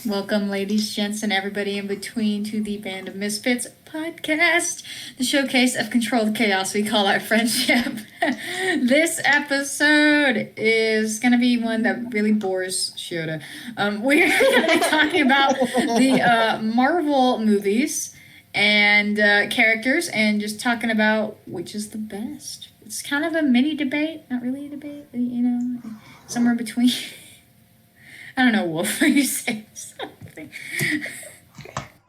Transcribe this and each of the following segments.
Welcome, ladies, gents, and everybody in between to the Band of Misfits podcast, the showcase of controlled chaos we call our friendship. This episode is going to be one that really bores Shota. We're going to be talking about the Marvel movies and characters and just talking about which is the best. It's kind of a mini debate, not really a debate, somewhere between. I don't know, Wolf, what you say something.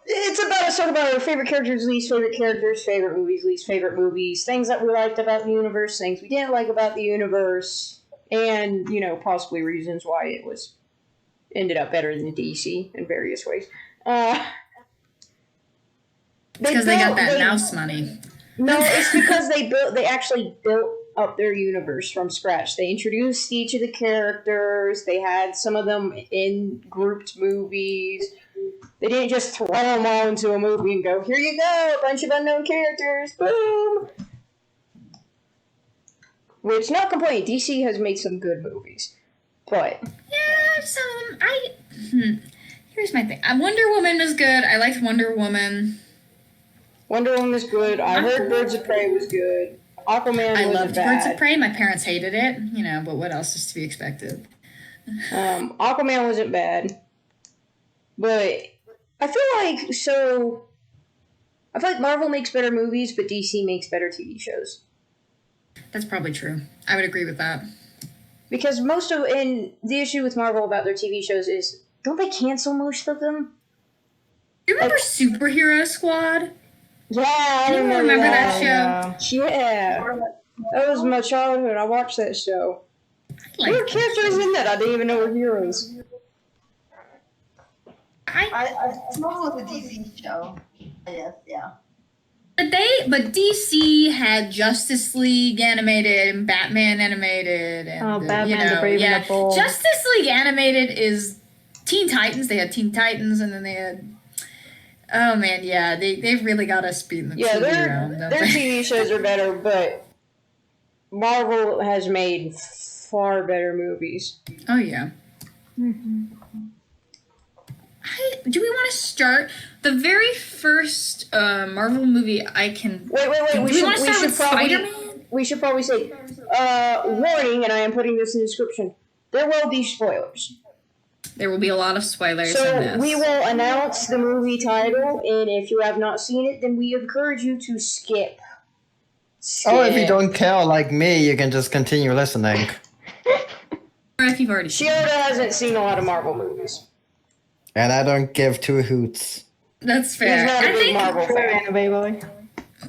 It's about us talking about our favorite characters, least favorite characters, favorite movies, least favorite movies, things that we liked about the universe, things we didn't like about the universe, and, possibly reasons why it was ended up better than DC in various ways. Because they got that mouse money. No, it's because they actually built up their universe from scratch. They introduced each of the characters. They had some of them in grouped movies. They didn't just throw them all into a movie and go, here you go, a bunch of unknown characters, boom! Which, not complaining, DC has made some good movies, but... Yeah, some of them, here's my thing. Wonder Woman was good. I liked Wonder Woman. Wonder Woman was good. I heard Birds of Prey was good. Aquaman I wasn't loved bad. Birds of Prey. My parents hated it, but what else is to be expected? Aquaman wasn't bad. But I feel like Marvel makes better movies, but DC makes better TV shows. That's probably true. I would agree with that. Because the issue with Marvel about their TV shows is, don't they cancel most of them? You remember Superhero Squad? Yeah, I remember that show. Yeah. That was my childhood. I watched that show. There were characters in that I didn't even know were heroes. It's more with a DC show. Yes, yeah. But DC had Justice League animated and Batman animated and Batman's a Brave and the Bold. Justice League animated is Teen Titans. They had Teen Titans and then they had. Oh man, yeah, they've really got us beating the TV around. Their TV shows are better, but Marvel has made far better movies. Oh yeah. Mm-hmm. Do we want to start the very first Marvel movie? I can. Wait. We should probably say, warning, and I am putting this in the description. There will be spoilers. There will be a lot of spoilers. So we will announce the movie title, and if you have not seen it, then we encourage you to skip. Oh, if you don't care like me, you can just continue listening. Or if you've already seen Shota hasn't seen a lot of Marvel movies. And I don't give two hoots. That's fair. He's not a big Marvel fan.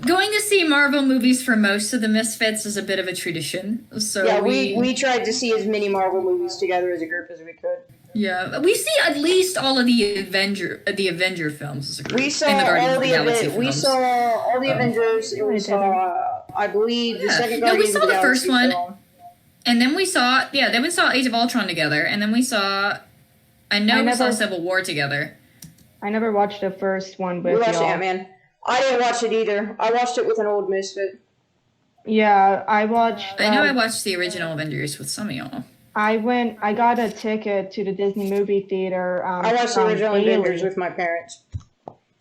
Going to see Marvel movies for most of the Misfits is a bit of a tradition. So yeah, we tried to see as many Marvel movies together as a group as we could. Yeah, we see at least all of the Avenger films as a group. We saw all the Avengers. And we saw, I believe, the second Guardians of the Galaxy. We saw the first one, film. And then we saw Age of Ultron together, and then we saw. We saw Civil War together. I never watched the first one with y'all. We watched y'all. Ant-Man. I didn't watch it either. I watched it with an old Misfit. Yeah, I watched. I know I watched the original Avengers with some of y'all. I got a ticket to the Disney movie theater. I watched the original Avengers with my parents.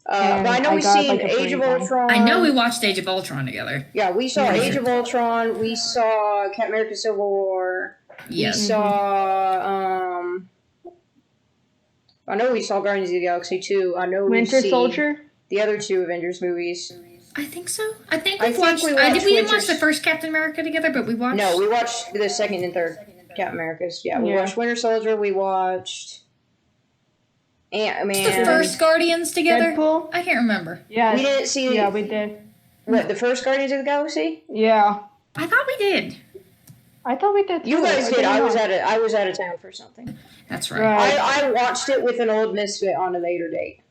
But I know we've seen Age of Ultron. I know we watched Age of Ultron together. Yeah, we saw Age of Ultron. We saw Captain America Civil War. Yes. We saw, I know we saw Guardians of the Galaxy 2. I know Winter Soldier? The other two Avengers movies. I think so. I think we didn't watch the first Captain America together, but we watched... No, we watched the second and third Captain Americas. Yeah, we watched Winter Soldier. We watched Ant-Man. The first Guardians together? Deadpool? I can't remember. Yeah. We didn't see... Yeah, we did. What, the first Guardians of the Galaxy? Yeah. I thought we did. I thought we did too. You guys did. I was out of town for something. That's right. I watched it with an old Misfit on a later date.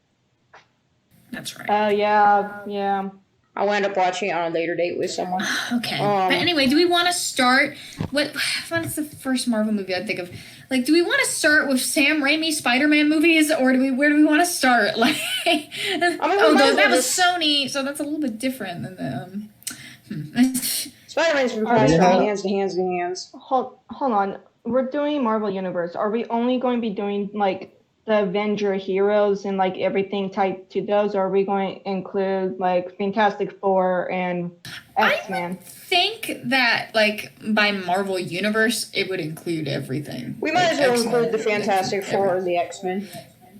That's right. Yeah. I wound up watching it on a later date with someone. Okay. But anyway, do we want to start... What's the first Marvel movie I think of? Like, do we want to start with Sam Raimi Spider-Man movies, or where do we want to start? Like, that was Sony, so that's a little bit different than the... Spider-Man's been passed from hands to hands to hands. Hold on. We're doing Marvel Universe. Are we only going to be doing, like, the Avenger heroes and like everything tied to those, or are we going to include like Fantastic Four and X-Men? I think that like by Marvel Universe, it would include everything. We might Like, as well X-Men, include the Fantastic Four and the X-Men.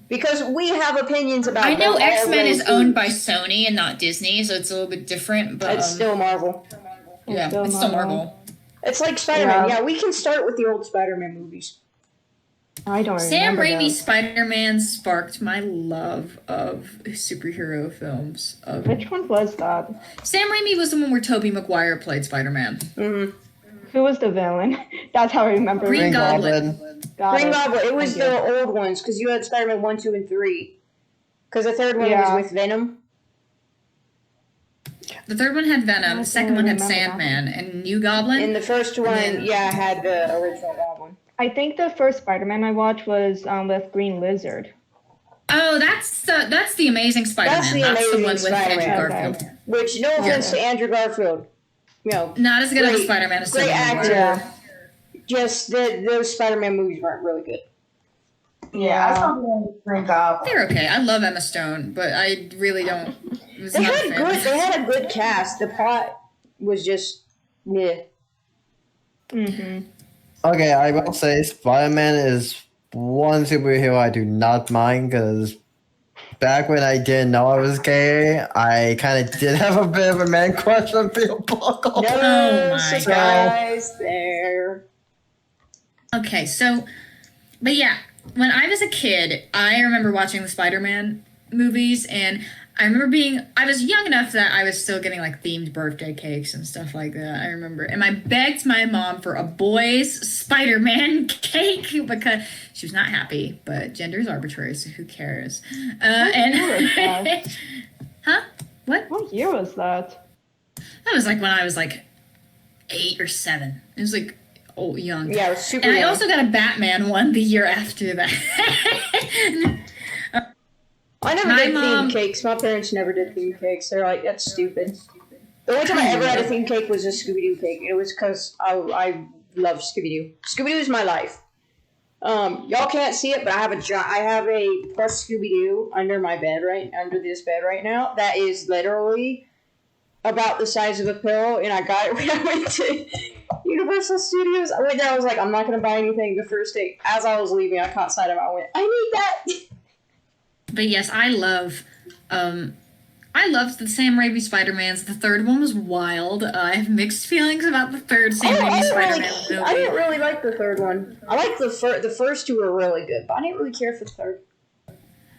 Because we have opinions about I know all X-Men those is owned by groups. Sony and not Disney, so it's a little bit different. But It's still Marvel. yeah, it's still Marvel. It's like Spider-Man. Yeah. Yeah, we can start with the old Spider-Man movies. I don't Sam remember Raimi's those. Spider-Man sparked my love of superhero films. Which one was that? Sam Raimi was the one where Tobey Maguire played Spider-Man. Mm-hmm. Who was the villain? That's how I remember. Green Green Goblin. Goblin. Got Green it. Goblin. It was Thank the you. old ones because you had Spider-Man 1, 2, and 3. Because the third one Yeah. was with Venom. The third one had Venom. The second one had remember that. Sandman and New Goblin. And the first one, then- had the original Goblin. I think the first Spider-Man I watched was with Green Lizard. Oh, that's the Amazing Spider-Man. That's the the Amazing one with Spider-Man. Andrew Okay. Garfield. Which, no offense to Andrew Garfield. You know, Not as good of a Great- Spider-Man as great Tobey actor. Maguire. Yeah. Just those Spider-Man movies weren't really good. Yeah, I saw the Green Goblin. They're okay. I love Emma Stone, but I really don't. Was They not a had fan. They had a good cast. The plot was just meh. Mm-hmm. Okay, I will say Spider-Man is one superhero I do not mind because back when I didn't know I was gay, I kind of did have a bit of a man crush on Peter Parker. No Oh my surprise there. Okay, so, but yeah, when I was a kid, I remember watching the Spider-Man movies, and I remember I was young enough that I was still getting like themed birthday cakes and stuff like that. I remember, and I begged my mom for a boy's Spider-Man cake because she was not happy, but gender is arbitrary, so who cares? that? Huh? What? What year was that? That was like when I was like 8 or 7. It was like young. Yeah, it was super And I young. also got a Batman one the year after that. I never My did mom- themed cakes. My parents never did themed cakes. They're like, that's stupid. The only time I ever had a themed cake was a Scooby-Doo cake. It was because I love Scooby-Doo. Scooby-Doo is my life. Y'all can't see it, but I have a plush Scooby-Doo under this bed right now. That is literally about the size of a pillow, and I got it when I went to Universal Studios. I went there, I was like, I'm not going to buy anything the first day. As I was leaving, I caught sight of it. I went, I need that. But yes, I loved the Sam Raimi Spider-Mans. The third one was wild. I have mixed feelings about the third Sam Raimi Spider-Man movie. I didn't really like the third one. I liked the first two were really good, but I didn't really care for the third.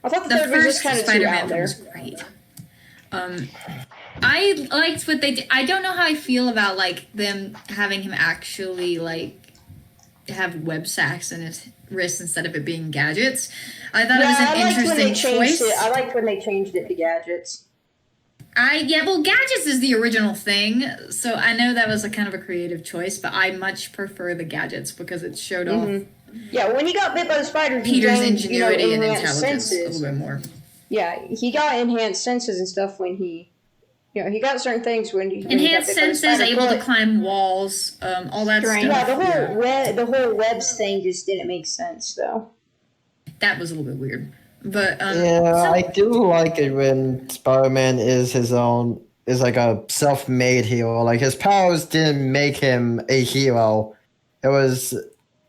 I thought the The third was first just kind of too Spider-Man out film there. was great. I liked what they did. I don't know how I feel about like them having him actually like have web sacks in his wrist instead of it being gadgets. I thought it was an interesting choice. I liked when they changed it to gadgets. Well, gadgets is the original thing, so I know that was a kind of a creative choice, but I much prefer the gadgets because it showed off Yeah, when he got bit by the spider, he Peter's gained, ingenuity and enhanced intelligence a senses. little bit more. Yeah, he got enhanced senses and stuff when he got certain things when he Enhanced when he got bit by the senses, spider. able to But- climb walls, all that Strength. stuff. Yeah, the whole webs thing just didn't make sense though. That was a little bit weird. But Yeah, so- I do like it when Spider-Man is like a self-made hero. Like his powers didn't make him a hero. It was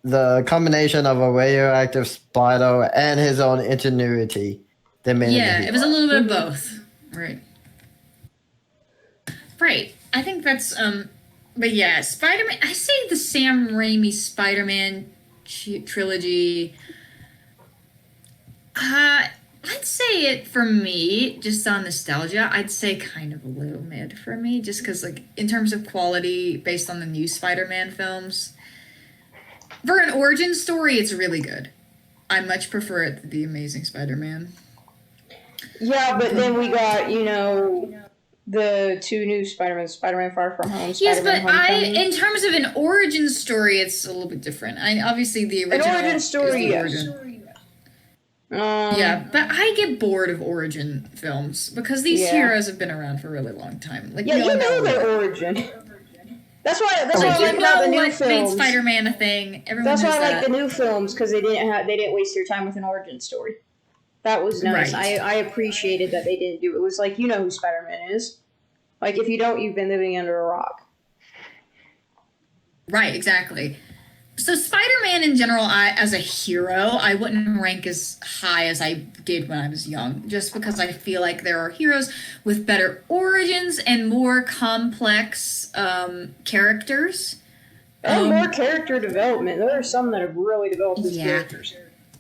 the combination of a radioactive spider and his own ingenuity that made him a hero. it was a little bit of both. Right. Right. I think that's but yeah, Spider-Man, I say the Sam Raimi Spider-Man trilogy, I'd say it for me, just on nostalgia, I'd say kind of a little mid for me, just because, like, in terms of quality, based on the new Spider-Man films, for an origin story, it's really good. I much prefer it to The Amazing Spider-Man. Yeah, but then we got the two new Spider-Man, Spider-Man Far From Home. Yes, Spider-Man but Homecoming. in terms of an origin story, it's a little bit different. Obviously the original. origin story, is the yes. origin. Yeah, but I get bored of origin films because these Yeah. heroes have been around for a really long time. Like Yeah, we all you know know their origin. That's why I Like, like you about the know new what made films. Spider-Man a thing. Everyone That's why knows I like that. the new films because they didn't waste their time with an origin story. That was nice. Right. I appreciated that they didn't do it. It was like, you know who Spider-Man is. Like, if you don't, you've been living under a rock. Right, exactly. So Spider-Man in general, as a hero, I wouldn't rank as high as I did when I was young, just because I feel like there are heroes with better origins and more complex characters. And more character development. There are some that have really developed these Yeah. characters.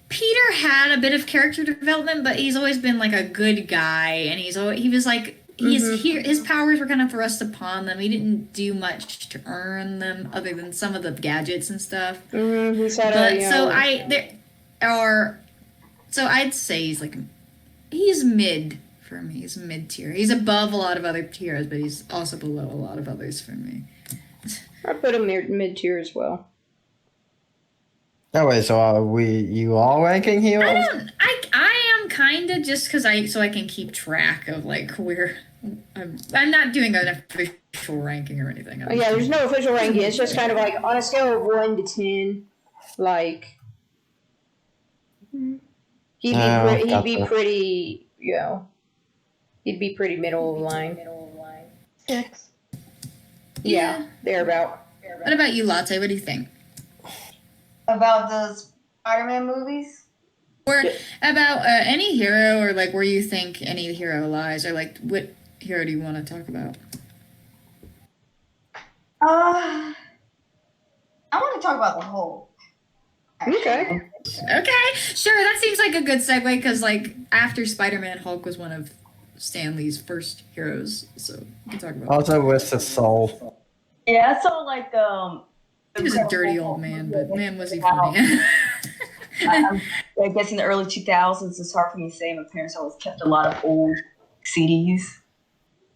Peter had a bit of character development, but he's always been like a good guy, and he was like his powers were kind of thrust upon them. He didn't do much to earn them, other than some of the gadgets and stuff. He's had So I'd say he's mid for me. He's mid tier. He's above a lot of other tiers, but he's also below a lot of others for me. I put him mid tier as well. Oh wait, so are you all ranking heroes? I am kind of just because I can keep track of like where I'm not doing an official ranking or anything. Yeah, there's no official ranking. It's just kind of like on a scale of 1 to 10, like he'd be pretty, you know, he'd be pretty middle of the line. 6. Yeah, thereabout. What about you, Latte? What do you think? About the Spider-Man movies? Or about any hero, or like where you think any hero lies, or like what hero do you want to talk about? I want to talk about the Hulk. Okay. Okay, sure. That seems like a good segue because like after Spider-Man, Hulk was one of Stan Lee's first heroes, so we can talk about. Also with the soul. Yeah, I saw like He was a dirty old man, but man, was he funny. I guess in the early 2000s, it's hard for me to say. My parents always kept a lot of old CDs.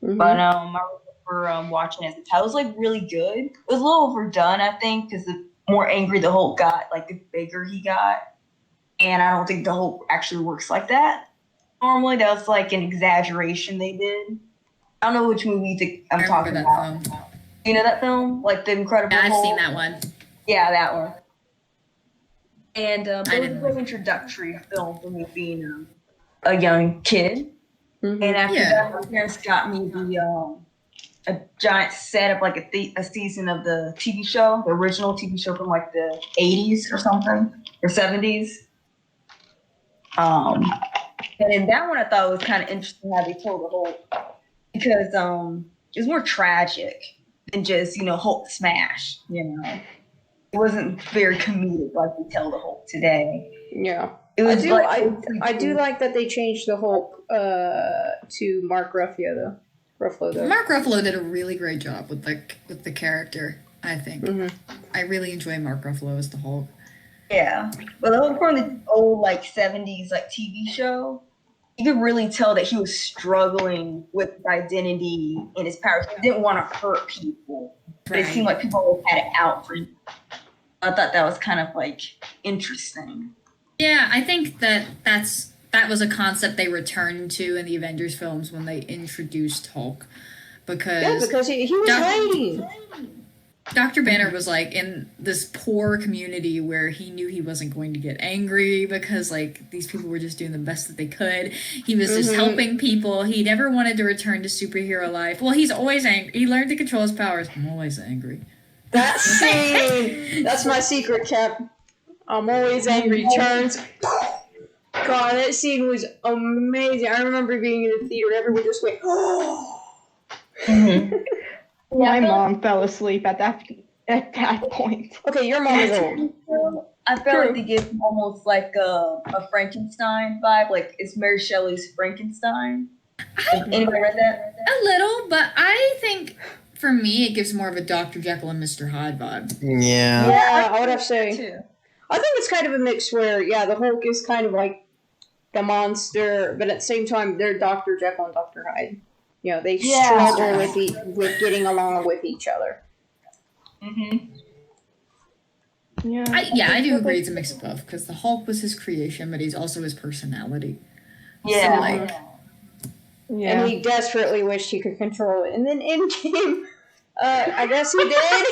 But I remember watching it as a child. It was like really good. It was a little overdone, I think, because the more angry the Hulk got, like the bigger he got. And I don't think the Hulk actually works like that. Normally, that was like an exaggeration they did. I don't know which movie you think I'm talking about. Film. You know that film? Like The Incredible Yeah, I've Hulk? seen that one. Yeah, that one. And it was a didn't very introductory film for me being a young kid. And after Yeah. that, my parents got me a giant set of like a season of the TV show, the original TV show from like the 80s or something, or 70s. And in that one, I thought it was kind of interesting how they told the Hulk, because it was more tragic than just, Hulk smash, It wasn't very comedic like we tell the Hulk today. Yeah. It was I do like that they changed the Hulk to Mark Ruffalo though. Mark Ruffalo did a really great job with the character, I think. I really enjoy Mark Ruffalo as the Hulk. Yeah. But the Hulk from the old 70s TV show, you could really tell that he was struggling with his identity and his powers. He didn't want to hurt people. But it seemed like people always had it out for him. I thought that was kind of interesting. Yeah, I think that was a concept they returned to in the Avengers films when they introduced Hulk, because he was hiding. Dr. Banner was in this poor community where he knew he wasn't going to get angry because these people were just doing the best that they could. He was just helping people. He never wanted to return to superhero life. Well, he's always angry. He learned to control his powers. I'm always angry. That scene, that's my secret, Cap. I'm always angry. Turns. God, that scene was amazing. I remember being in the theater. Everyone just went, oh. My mom fell asleep at that point. Okay, your mom is old. I felt like they give almost a Frankenstein vibe. It's Mary Shelley's Frankenstein. Anybody read that? A little, but I think for me it gives more of a Dr. Jekyll and Mr. Hyde vibe. Yeah, I would have to say. Too. I think it's kind of a mix where, the Hulk is kind of like the monster, but at the same time, they're Dr. Jekyll and Dr. Hyde. They struggle with getting along with each other. Yeah. I do agree it's a mix of both, because the Hulk was his creation, but he's also his personality. Yeah. And he desperately wished he could control it. And then in game, I guess he did.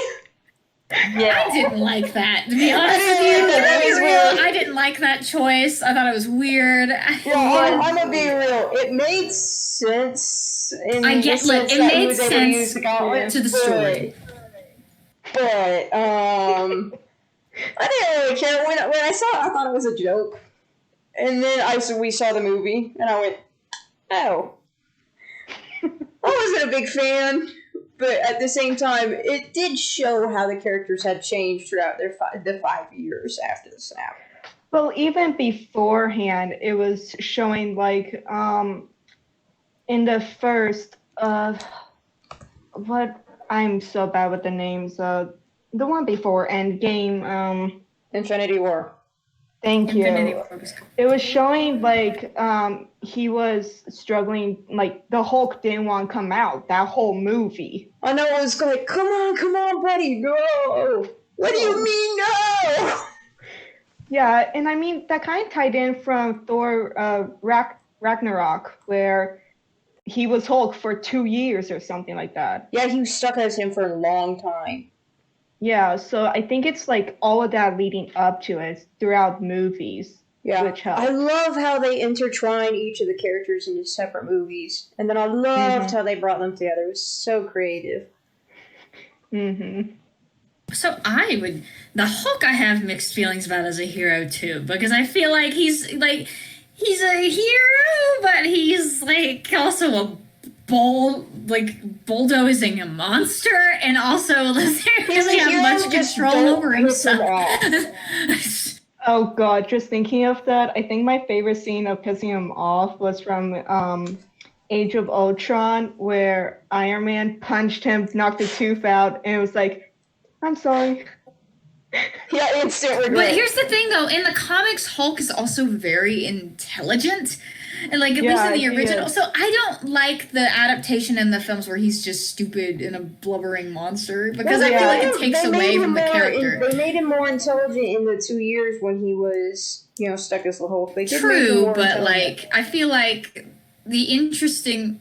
I didn't like that, to be honest with didn't you. like that. That was weird. I didn't like that choice. I thought it was weird. Well, I'm gonna be real. It made sense in I get- the look, sense it that he made was able to sense use the gauntlet to the story. But I didn't really care. When I saw it, I thought it was a joke. And then we saw the movie, and I went, oh. I wasn't a big fan, but at the same time, it did show how the characters had changed throughout the 5 years after the snap. Well, even beforehand, it was showing like in the first what I'm so bad with the names. The one before Endgame. Infinity War. Thank you. Infinity War was cool. It was showing like he was struggling. Like the Hulk didn't want to come out that whole movie. I know it was like, come on, buddy, no. What do you mean no? Yeah, and I mean that kind of tied in from Thor Ragnarok, where he was Hulk for 2 years or something like that. Yeah, he was stuck as him for a long time. Yeah, so I think it's like all of that leading up to it throughout movies, Yeah, which helps. I love how they intertwine each of the characters into separate movies, and then I loved how they brought them together. It was so creative. Mm-hmm. So the Hulk I have mixed feelings about as a hero too, because I feel like he's a hero, but he's like also a bulldozing a monster, and also doesn't really have much control over himself. Oh god, just thinking of that, I think my favorite scene of pissing him off was from Age of Ultron, where Iron Man punched him, knocked a tooth out, and it was like, I'm sorry. Yeah, instant regret. But here's the thing, though. In the comics, Hulk is also very intelligent. And, like, at least in the original. So I don't like the adaptation in the films where he's just stupid and a blubbering monster. Because I feel like it takes away from the character. They made him more intelligent in the 2 years when he was, stuck as the Hulk. True, but, like, I feel like the interesting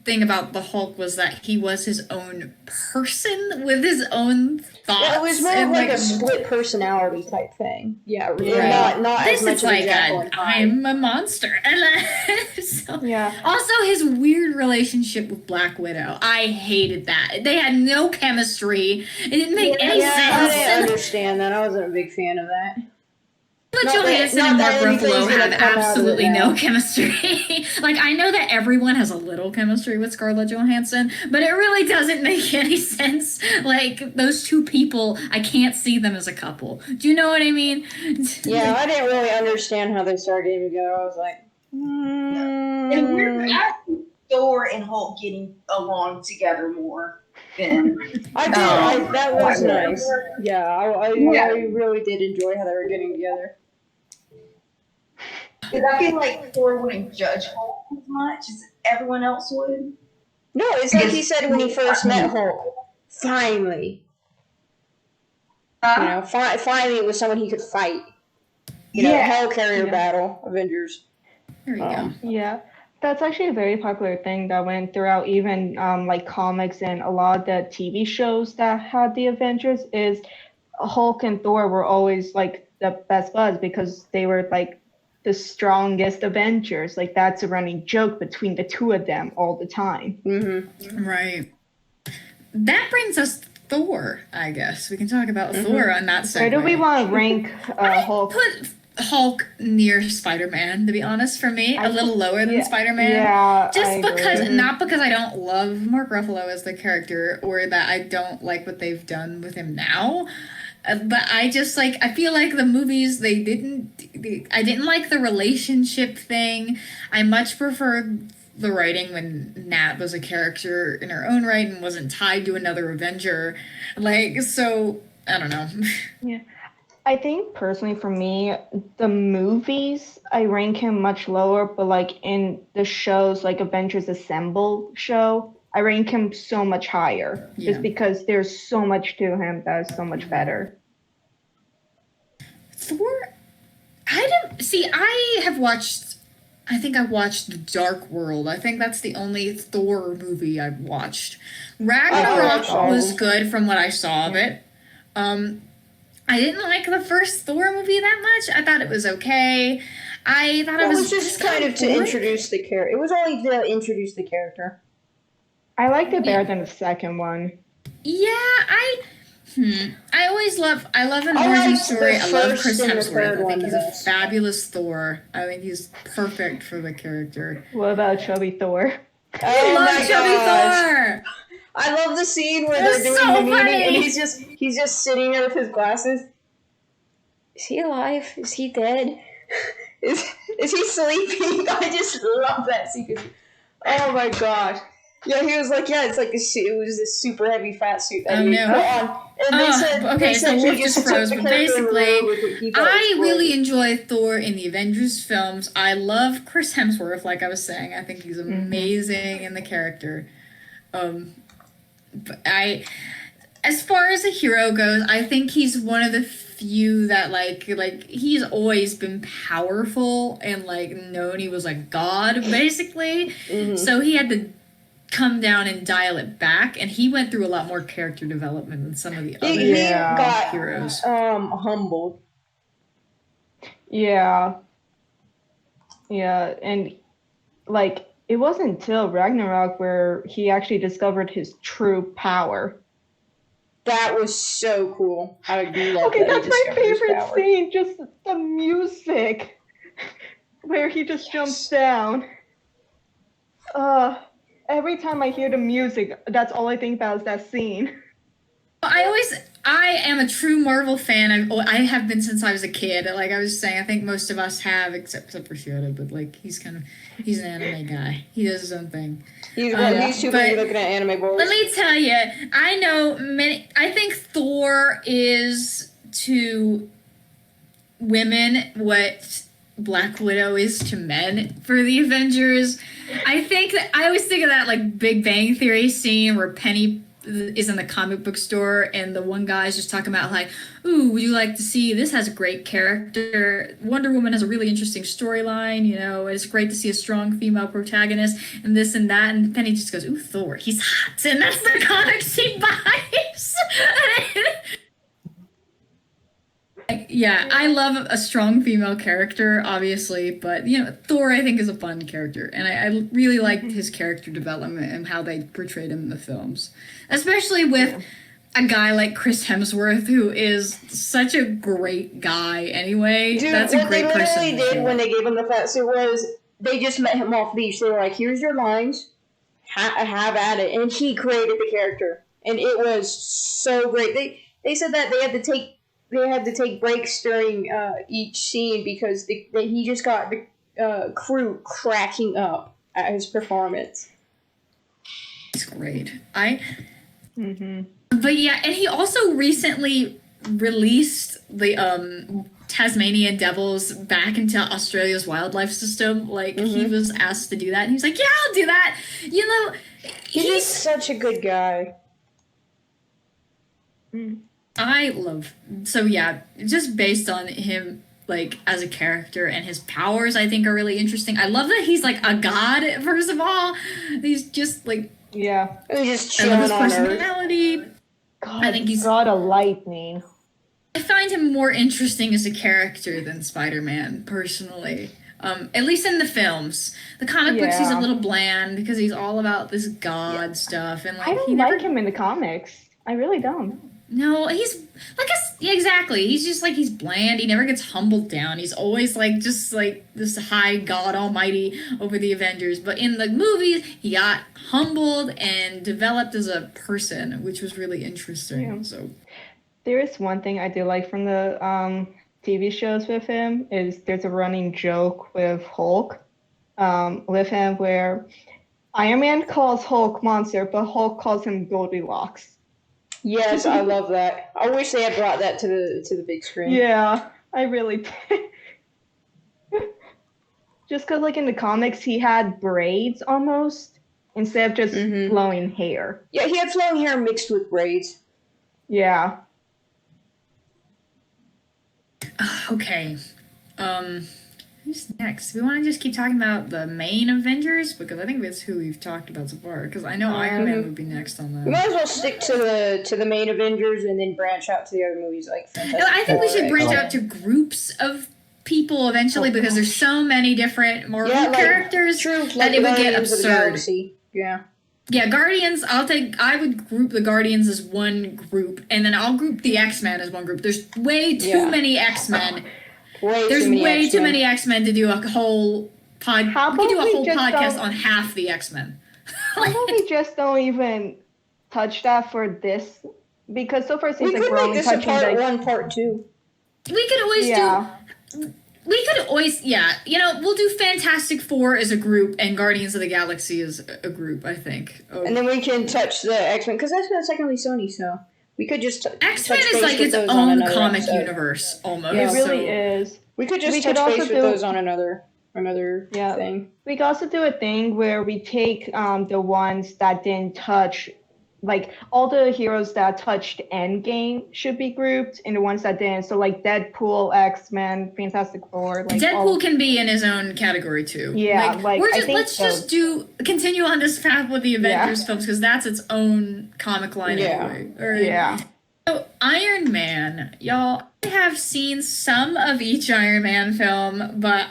thing about the Hulk was that he was his own person with his own thoughts. Yeah, it was more and like a split personality type thing. Yeah, right. not this as much is like I'm a monster. So, yeah. Also, his weird relationship with Black Widow. I hated that. They had no chemistry. It didn't make any sense. I didn't understand that. I wasn't a big fan of that. Scarlett Johansson and Mark Ruffalo have absolutely no chemistry. Like, I know that everyone has a little chemistry with Scarlett Johansson, but it really doesn't make any sense. Like, those two people, I can't see them as a couple. Do you know what I mean? Yeah, I didn't really understand how they started getting together. I was like, And we're actually Thor and Hulk getting along together more. That was nice. Yeah, I really did enjoy how they were getting together. Because I feel like Thor wouldn't judge Hulk as much as everyone else would. No, it's like he said when he first met Hulk. Finally. Finally it was someone he could fight. Hellcarrier battle, Avengers. There you go. Yeah. That's actually a very popular thing that went throughout even like comics and a lot of the TV shows that had the Avengers is Hulk and Thor were always like the best buds because they were like the strongest Avengers. Like that's a running joke between the two of them all the time. Mm-hmm. Right. That brings us to Thor, I guess. We can talk about Thor on that segment. Where do we want to rank Hulk? Put Hulk near Spider-Man, to be honest, for me. A little lower than Spider-Man. Yeah, Just because, not because I don't love Mark Ruffalo as the character or that I don't like what they've done with him now. But I just I feel like the movies, I didn't like the relationship thing. I much preferred the writing when Nat was a character in her own right and wasn't tied to another Avenger. So, I don't know. Yeah. I think personally for me, the movies, I rank him much lower, but in the shows like Avengers Assemble show, I rank him so much higher just because there's so much to him that is so much better. Thor, I have watched I think I watched The Dark World. I think that's the only Thor movie I've watched. Ragnarok watched all of was them. good from what I saw of it. I didn't like the first Thor movie that much. I thought it was okay. I thought It it was just kind of to boring. introduce the character. It was only to introduce the character. I liked it better than the second one. Yeah, I love an I origin liked story. the I love first Chris and the Hemsworth. third I one think the he's a best. fabulous Thor. I think he's perfect for the character. What about Chubby Thor? Oh love my Chubby gosh. Thor. I love the scene where That's they're doing so the meeting funny. and he's just sitting there with his glasses. Is he alive? Is he dead? Is he sleeping? I just love that scene. Oh my gosh. Yeah, he was like, yeah, it's like a suit. It was this super heavy fat suit that Oh, he no. put on. And Okay, so Wolf he just took froze, the but character and basically, ran with it. He thought it I was really great. enjoy Thor in the Avengers films. I love Chris Hemsworth, like I was saying. I think he's amazing in the character. But as far as a hero goes, I think he's one of the few that like he's always been powerful and like known he was like God basically. So he had to come down and dial it back, and he went through a lot more character development than some of the other He got heroes. humbled. Yeah. Yeah, and like it wasn't until Ragnarok where he actually discovered his true power. That was so cool. I do love Okay, that. that's he my discovered his favorite power. scene, just the music where he just jumps down. Every time I hear the music, that's all I think about is that scene. I am a true Marvel fan. I have been since I was a kid. Like I was saying, I think most of us have, except for Shota. But like he's an anime guy. He does his own thing. He's too but busy looking at anime boys. Let me tell you, I know many. I think Thor is to women what Black Widow is to men for the Avengers. I think that I always think of that like Big Bang Theory scene where Penny is in the comic book store and the one guy's just talking about like, ooh, would you like to see this has a great character. Wonder Woman has a really interesting storyline, you know, it's great to see a strong female protagonist and this and that, and Penny just goes, ooh, Thor, he's hot, and that's the comic she buys. Yeah, I love a strong female character, obviously, but you know, Thor I think is a fun character, and I really liked his character development and how they portrayed him in the films, especially with a guy like Chris Hemsworth, who is such a great guy. Anyway, Dude, that's a what great they person. literally did when they gave him the fat suit was they just met him off beach. They were like, "Here's your lines, have at it," and he created the character, and it was so great. They said that they had to take breaks during each scene because he just got the crew cracking up at his performance. It's great. But yeah, and he also recently released the Tasmanian devils back into Australia's wildlife system. Like he was asked to do that, and he's like, "Yeah, I'll do that." You know, He's such a good guy. So yeah, just based on him like as a character and his powers, I think are really interesting. I love that he's like a god. First of all, he's just like He's just I love his chilling on Earth. personality. God, I think he's God of lightning. I find him more interesting as a character than Spider-Man, personally. At least in the films. The comic books, he's a little bland because he's all about this god stuff, and like I don't like him in the comics. I really don't. No, he's like exactly. He's just like he's bland. He never gets humbled down. He's always like just like this high god almighty over the Avengers. But in the movies, he got humbled and developed as a person, which was really interesting. Yeah. So There is one thing I do like from the TV shows with him is there's a running joke with Hulk, with him where Iron Man calls Hulk monster, but Hulk calls him Goldilocks. Yes, I love that. I wish they had brought that to the big screen. Yeah, I really did. Just because, like, in the comics, he had braids almost instead of just flowing hair. Yeah, he had flowing hair mixed with braids. okay, Who's next? We want to just keep talking about the main Avengers because I think that's who we've talked about so far. Because I know Iron Man would be next on We that. might as well stick to the main Avengers and then branch out to the other movies like Fantastic No, I think we Four, should branch X-Men. out to groups of people eventually because there's so many different Marvel Yeah, like, characters True, that like it would get Guardians of the absurd. Galaxy. Yeah. Yeah, Guardians. I would group the Guardians as one group, and then I'll group the X-Men as one group. There's way too many X-Men. There's way too many X-Men to do a whole pod. We How could do a about we whole just podcast don't- on half the X-Men. How about we just don't even touch that for this? Because so far it seems We like could we're make only this a touching part the 1, part 2. We could always yeah. we'll do Fantastic Four as a group and Guardians of the Galaxy as a group, I think. And then we can touch the X-Men, because X-Men is technically Sony, so we could just X-Men touch is base like with its those on own another comic episode. universe, almost. Yeah, It really so. is. We could just We touch could also base with do- those on another Yeah. thing. We could also do a thing where we take the ones that didn't touch, like all the heroes that touched Endgame should be grouped, and the ones that didn't. So like Deadpool, X-Men, Fantastic Four, like Deadpool can be in his own category too. Yeah, like, I think let's so. just continue on this path with the Avengers films because that's its own comic line anyway. All right. Yeah. So Iron Man, y'all. I have seen some of each Iron Man film, but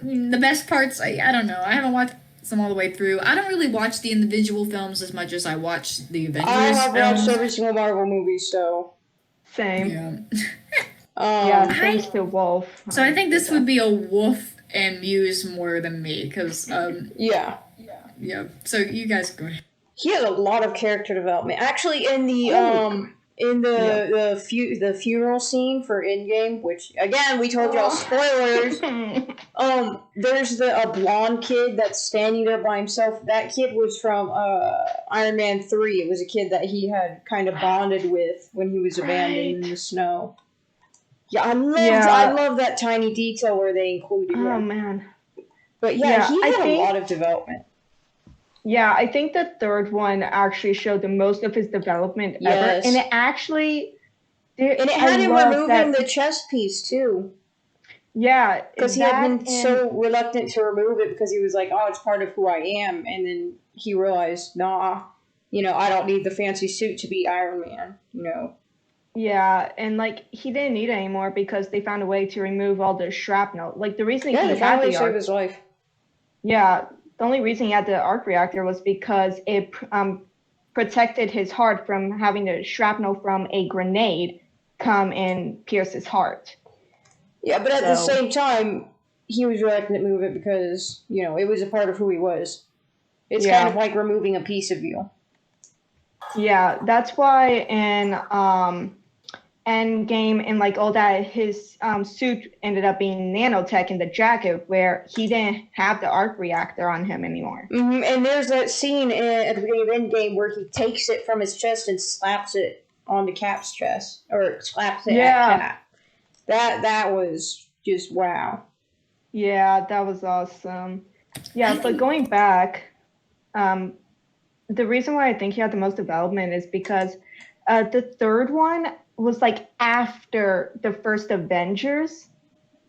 the best parts. I don't know. I haven't watched them all the way through. I don't really watch the individual films as much as I watch the Avengers I have films. watched every single Marvel movie, so Same. Yeah. Yeah, thanks to Wolf. So I think this would be a Wolf and Muse more than me, because yeah. So you guys go ahead. He had a lot of character development. Actually, in the the funeral scene for Endgame, which again we told y'all spoilers. There's a blonde kid that's standing there by himself. That kid was from Iron Man 3. It was a kid that he had kind of bonded with when he was abandoned in the snow. Yeah, I love that tiny detail where they included him. Oh man. But he I had think- a lot of development. Yeah, I think the third one actually showed the most of his development Yes. ever, and it actually. And it had him removing the chest piece too. Yeah, Because he had been so reluctant to remove it because he was like, oh, it's part of who I am. And then he realized, nah, I don't need the fancy suit to be Iron Man, Yeah, and like he didn't need it anymore because they found a way to remove all the shrapnel. Like the reason Yeah, he they had finally the saved arc, his life. yeah, the only reason he had the arc reactor was because it protected his heart from having the shrapnel from a grenade come and pierce his heart. Yeah, but at the same time, he was reluctant to move it because, it was a part of who he was. It's kind of like removing a piece of you. Yeah, that's why in Endgame and like all that, his suit ended up being nanotech in the jacket where he didn't have the arc reactor on him anymore. Mm-hmm. And there's that scene at the beginning of Endgame where he takes it from his chest and slaps it onto Cap's chest. Or slaps it at Cap. That was just wow. Yeah, that was awesome. Yeah, but going back, the reason why I think he had the most development is because the third one was like after the first Avengers.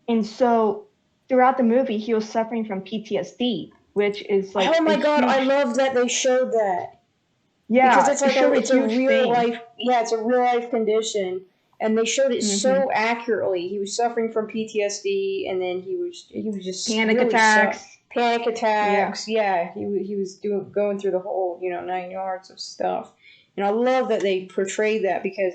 And so throughout the movie, he was suffering from PTSD, which is like. Oh my god, I love that they showed that. Yeah, because it's like it's a real thing. life. Yeah, it's a real life condition, and they showed it so accurately. He was suffering from PTSD, and then he was just Panic really attacks. Panic attacks. Yeah, he was going through the whole 9 yards of stuff, and I love that they portrayed that because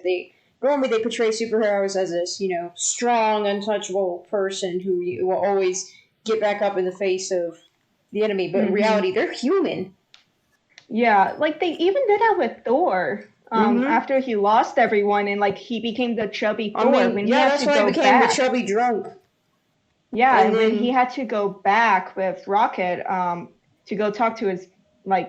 normally they portray superheroes as this strong, untouchable person who will always get back up in the face of the enemy, but in reality they're human. Yeah, like they even did that with Thor. After he lost everyone and like he became the chubby Thor when he had that's to why go he became back. the chubby drunk. Yeah, and then when he had to go back with Rocket to go talk to his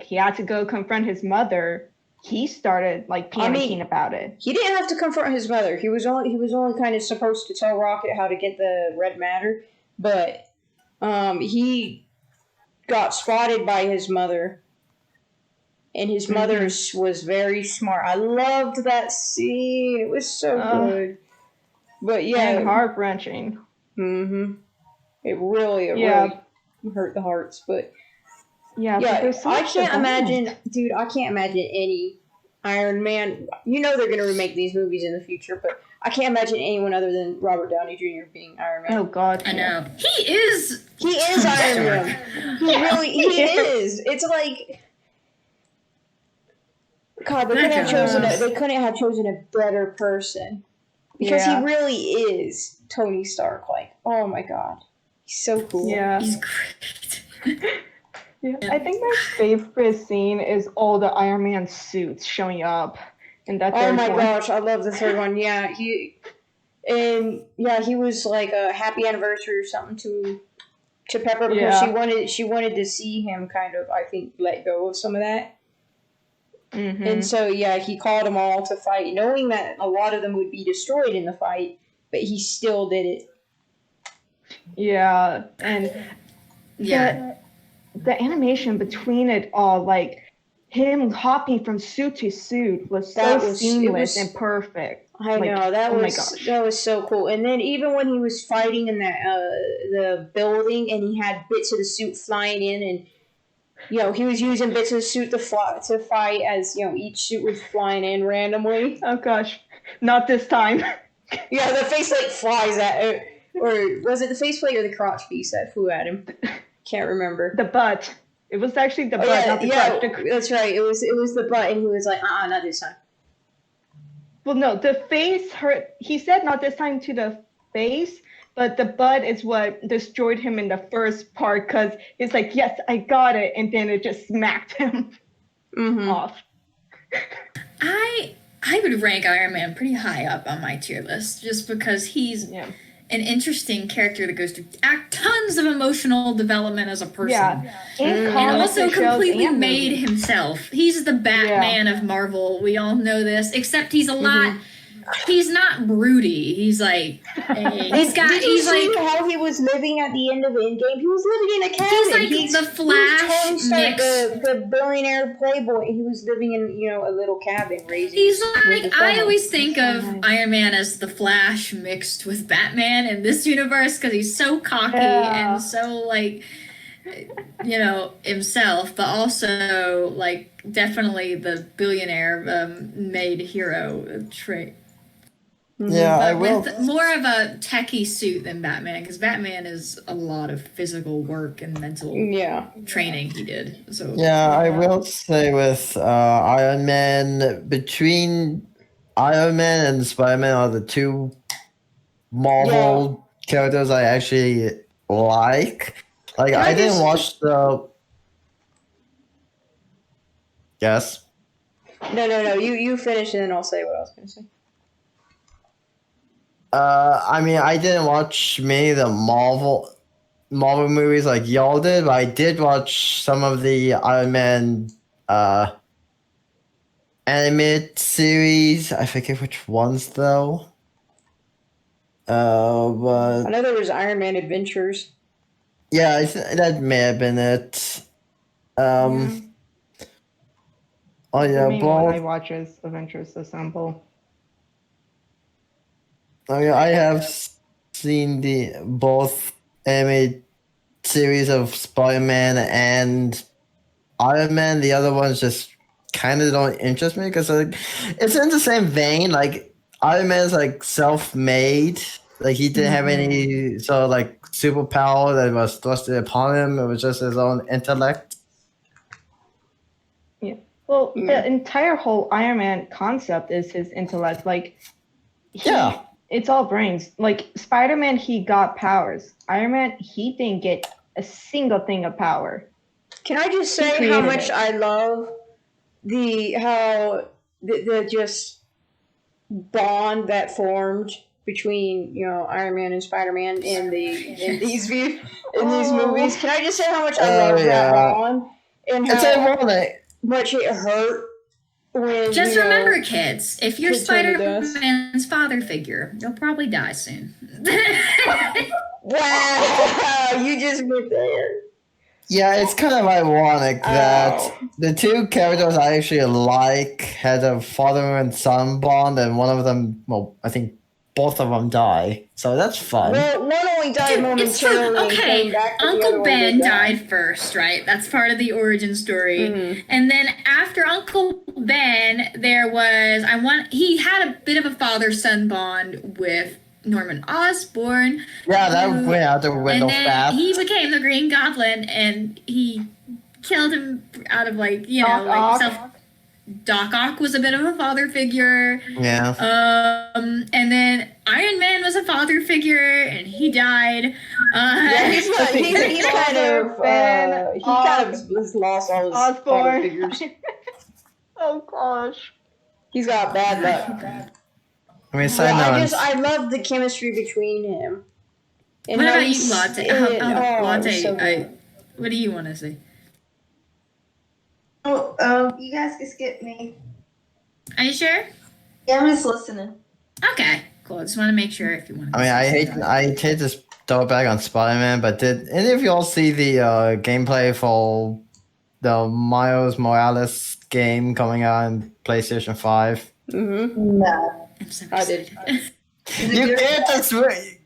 he had to go confront his mother, he started panicking about it. He didn't have to confront his mother. He was only kind of supposed to tell Rocket how to get the red matter, but he got spotted by his mother. And his mother was very smart. I loved that scene. It was so good. But yeah, And heart-wrenching. Mm-hmm. It really hurt the hearts, but Yeah, but yeah, there's so I much can't development. imagine, dude. I can't imagine any Iron Man. You know they're gonna remake these movies in the future, but I can't imagine anyone other than Robert Downey Jr. being Iron Man. Oh God. I know. He is Iron Stark. Man. He is. It's like God. They couldn't have chosen a better person because he really is Tony Stark. Like, oh my God, he's so cool. Yeah. He's great. Yeah. I think my favorite scene is all the Iron Man suits showing up in that third Oh my one. gosh, I love the third one. Yeah, he was like a happy anniversary or something to Pepper because she wanted to see him kind of, I think, let go of some of that. Mm-hmm. And so yeah, he called them all to fight, knowing that a lot of them would be destroyed in the fight, but he still did it. Yeah, and the animation between it all, like him hopping from suit to suit, was seamless and perfect. I know that was so cool. And then even when he was fighting in that the building, and he had bits of the suit flying in, and he was using bits of the suit to fight as each suit was flying in randomly. Oh gosh, not this time. Yeah, the face plate flies at it, or was it the face plate or the crotch piece that flew at him? Can't remember. The butt. It was actually the butt, not the crotch. That's right. It was the butt, and he was like, not this time. Well, no, the face hurt. He said not this time to the face, but the butt is what destroyed him in the first part, because he's like, yes, I got it, and then it just smacked him off. I would rank Iron Man pretty high up on my tier list, just because he's an interesting character that goes through tons of emotional development as a person. Yeah. And also completely made himself. He's the Batman of Marvel. We all know this, except he's a lot. He's not broody. He's like, he's like how he was living at the end of Endgame. He was living in a cabin. He's like the Flash mix. The billionaire playboy. He was living in a little cabin raising. He's like, I always think of Iron Man as the Flash mixed with Batman in this universe, because he's so cocky and so like, himself, but also like definitely the billionaire made hero trait. Yeah, I will. With more of a techie suit than Batman, because Batman is a lot of physical work and mental training he did. So I will say with Iron Man, between Iron Man and Spider-Man are the two Marvel characters I actually like. Like, I didn't watch the... Yes? No. You finish and then I'll say what I was going to say. I mean, I didn't watch many of the Marvel movies like y'all did, but I did watch some of the Iron Man animated series. I forget which ones though. But I know there was Iron Man Adventures. Yeah, that may have been it. Oh yeah, the main one I watch is Adventures Assemble. Oh yeah, I have seen both animated series of Spider-Man and Iron Man. The other ones just kind of don't interest me because it's in the same vein. Like Iron Man's like self-made. Like he didn't have any sort of like superpower that was thrusted upon him. It was just his own intellect. Yeah. Well, the entire whole Iron Man concept is his intellect. Like, it's all brains. Like Spider-Man, he got powers. Iron Man, he didn't get a single thing of power. Can I just say how much I love the just bond that formed between Iron Man and Spider-Man in these movies? Can I just say how much I love that bond and how much it hurt? Just remember, kids, if you're Spider-Man's father figure, you'll probably die soon. Wow, you just went there. Yeah, it's kind of ironic that the two characters I actually like had a father and son bond, and one of them, well, I think both of them die. So that's fun. Well, one only died Dude, it's true. momentarily and Okay, came back. But the other Uncle one Ben did die. died first, right? That's part of the origin story. Mhm. And then after Uncle Ben, he had a bit of a father-son bond with Norman Osborn. Yeah, that who- went out the window And then fast. he became the Green Goblin, and he killed him out of Doc Ock. Doc Ock was a bit of a father figure. Yeah. And then Iron Man was a father figure, and he died. Yeah, he's kind of Ben, he kind of has lost all his father Osborn. figures. Oh gosh. He's got bad luck. I mean, side Well, note. I love the chemistry between him. And What how about you, he's- Latte? Latte, Latte, what do you want to say? Oh, you guys can skip me. Are you sure? Yeah, I'm just listening. Okay, cool. I just want to make sure if you want to. I mean, I hate to throw it back on Spider-Man, but did any of y'all see the gameplay for the Miles Morales game coming out on PlayStation 5? Mm-hmm. No. I'm so I did. excited. You get to swing.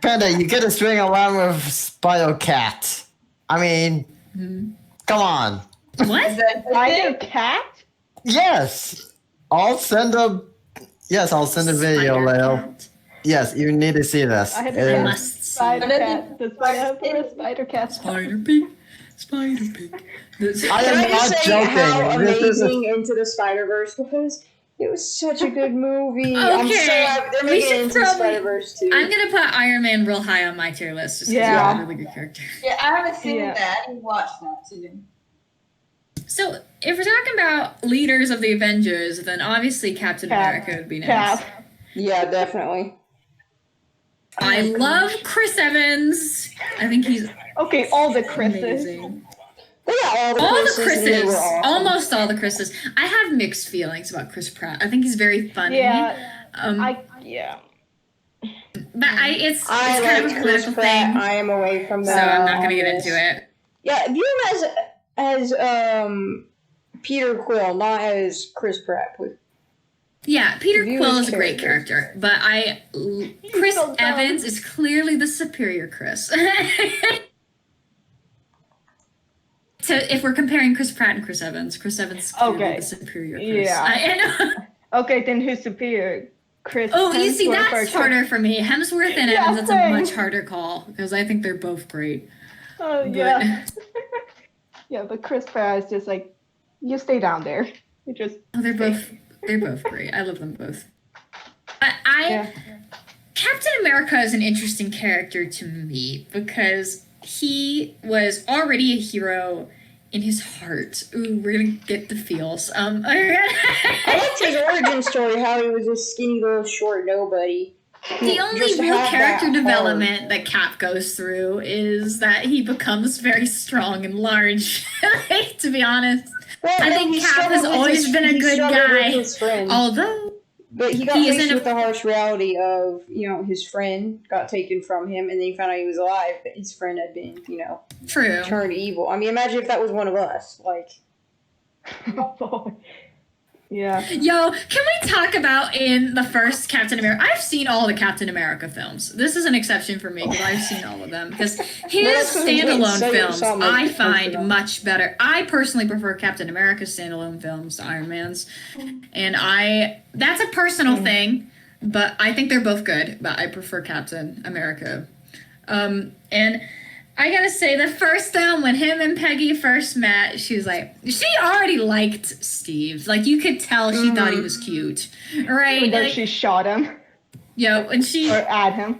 Panda, you get to swing around with Spider-Cat. I mean, come on. What? Spider Cat? Yes. I'll send a video, Leo. Spider-Cat. Yes, you need to see this. I had It to I is- must see. Spider Cat. Does Spider have a Spider Cat? Spider Pig. Spider Pig. I Can am I just not say joking. how This is a- amazing Into the Spider-Verse was? It was such a good movie. I'm so Okay, happy they're we making should it Into the probably- Spider-Verse too. I'm gonna put Iron Man real high on my tier list just because Yeah. he's a really good character. Yeah, I haven't seen Yeah. that. I didn't watch that too. So, if we're talking about leaders of the Avengers, then obviously Captain Cap. America would be next. Cap. Yeah, definitely. I love Chris Evans. I think he's Okay, all the Chris's. amazing. They got all the All the Chris's, and they were Chris's, awesome. almost all the Chris's. I have mixed feelings about Chris Pratt. I think he's very funny. Yeah. But Yeah. it's I kind of like a Chris political Pratt. thing, I am away from so that. I'm not gonna on get this. into it. Yeah, view him as Peter Quill, not as Chris Pratt. Please. Yeah, Peter View Quill his is a great character, but Chris so dumb. Evans is clearly the superior Chris. So if we're comparing Chris Pratt and Chris Evans is clearly Okay. the superior Chris. Yeah. I know. Okay, then who's superior? Chris. Oh, you see, Hemsworth or that's Chris- harder for me. Hemsworth and Yeah, Evans, it's a same. much harder call because I think they're both great. Oh, yeah. Yeah, but Chris Pratt is just like, you stay down there. You just. Oh, they're both great. I love them both. But Yeah. Captain America is an interesting character to me because he was already a hero in his heart. Ooh, we're gonna get the feels. I liked his origin story, how he was a skinny little short nobody. The only Just real had character that development that Cap goes through is that he becomes very strong and large. To be honest, Well, I no, think he Cap struggled has with always been a he good struggled with guy. his friend. Although But he got he faced isn't with the harsh reality of, his friend got taken from him, and then he found out he was alive, but his friend had been, true. turned evil. I mean, imagine if that was one of us. Like, Yeah. Yo, can we talk about in the first Captain America? I've seen all the Captain America films. This is an exception for me because I've seen all of them. Because his that's 'cause we didn't standalone say films something I most of find them. much better. I personally prefer Captain America's standalone films to Iron Man's. And that's a personal thing, but I think they're both good. But I prefer Captain America. And I gotta say, the first film when him and Peggy first met, she already liked Steve. Like, you could tell she thought he was cute, right? Even though Like, she shot him and she or at him.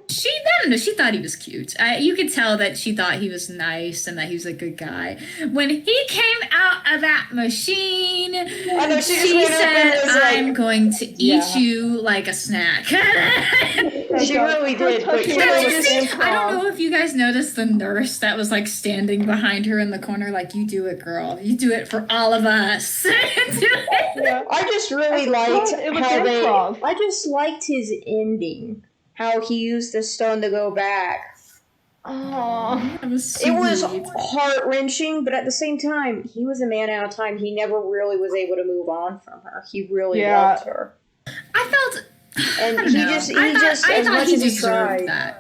she thought he was cute. You could tell that she thought he was nice and that he was a good guy. When he came out of that machine, I know, she just she went up and said, was like, "I'm going to eat Yeah. you like a snack." she really did. But Touching she Did on you was this see? just improv. I don't know if you guys noticed the nurse that was like standing behind her in the corner, like, "You do it, girl. You do it for all of us." Do it. Yeah. I just really liked It was how improv. I just liked his ending. How he used the stone to go back. Oh. That was It was sweet. heart wrenching, but at the same time, he was a man out of time. He never really was able to move on from her. He really Yeah. loved her. I felt And I don't he know. just I as thought much he as he deserved tried. that.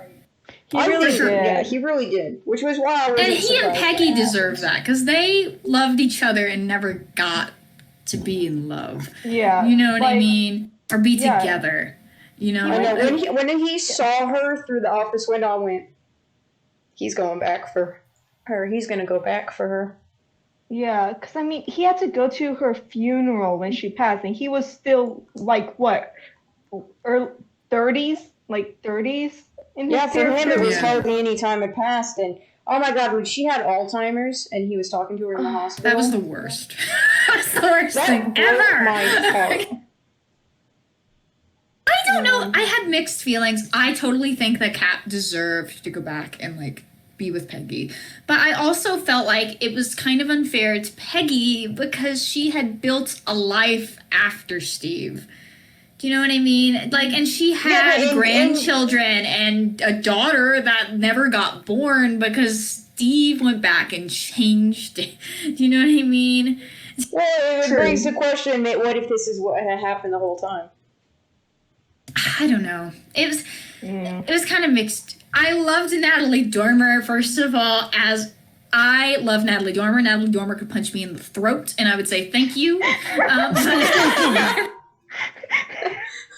He really did. Yeah, he really did. Which was why I was And he and surprised Peggy that deserved that because they loved each other and never got to be in love. Yeah. You know what I like, mean? Or be yeah. together. You know? I know when he saw her through the office window, I went, he's going back for her. He's going to go back for her. Yeah, because I mean, he had to go to her funeral when she passed, and he was still like what, early 30s, like 30s in Yeah, his for him it character. was Yeah. hardly any time had passed. And oh my God, when she had Alzheimer's and he was talking to her in the hospital, That was the worst. That's the worst that thing broke ever. my heart. I don't know. I had mixed feelings. I totally think that Cap deserved to go back and like be with Peggy. But I also felt like it was kind of unfair to Peggy because she had built a life after Steve. Do you know what I mean? Like, and she had and- grandchildren and a daughter that never got born because Steve went back and changed it. Do you know what I mean? Well, it True. brings the question that what if this is what had happened the whole time? I don't know. It was Yeah. it was kind of mixed. I loved Natalie Dormer, first of all, as I love Natalie Dormer. Natalie Dormer could punch me in the throat, and I would say thank you.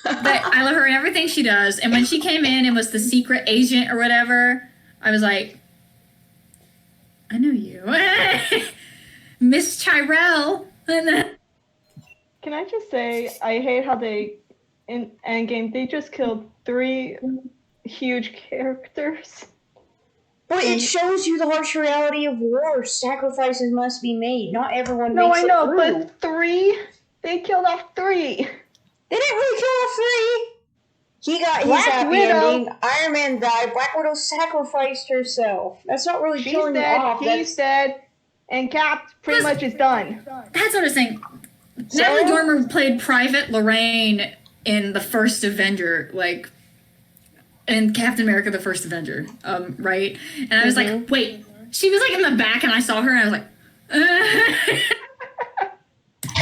But I love her in everything she does. And when she came in and was the secret agent or whatever, I was like, I know you. Miss Tyrell. Can I just say, I hate how they, in Endgame, they just killed 3 huge characters. But it shows you the harsh reality of war. Sacrifices must be made. Not everyone No, makes I it know, through. but 3? They killed off 3. They didn't really kill all 3. He got Black his happy Widow. ending. Iron Man died. Black Widow sacrificed herself. That's not really She's killing dead, off. he's dead, and Cap pretty much is done. That's what I was saying. So- Natalie Dormer played Private Lorraine in the first Avenger, like in Captain America: The First Avenger, right? And I was like, wait, she was like in the back, and I saw her, and I was like,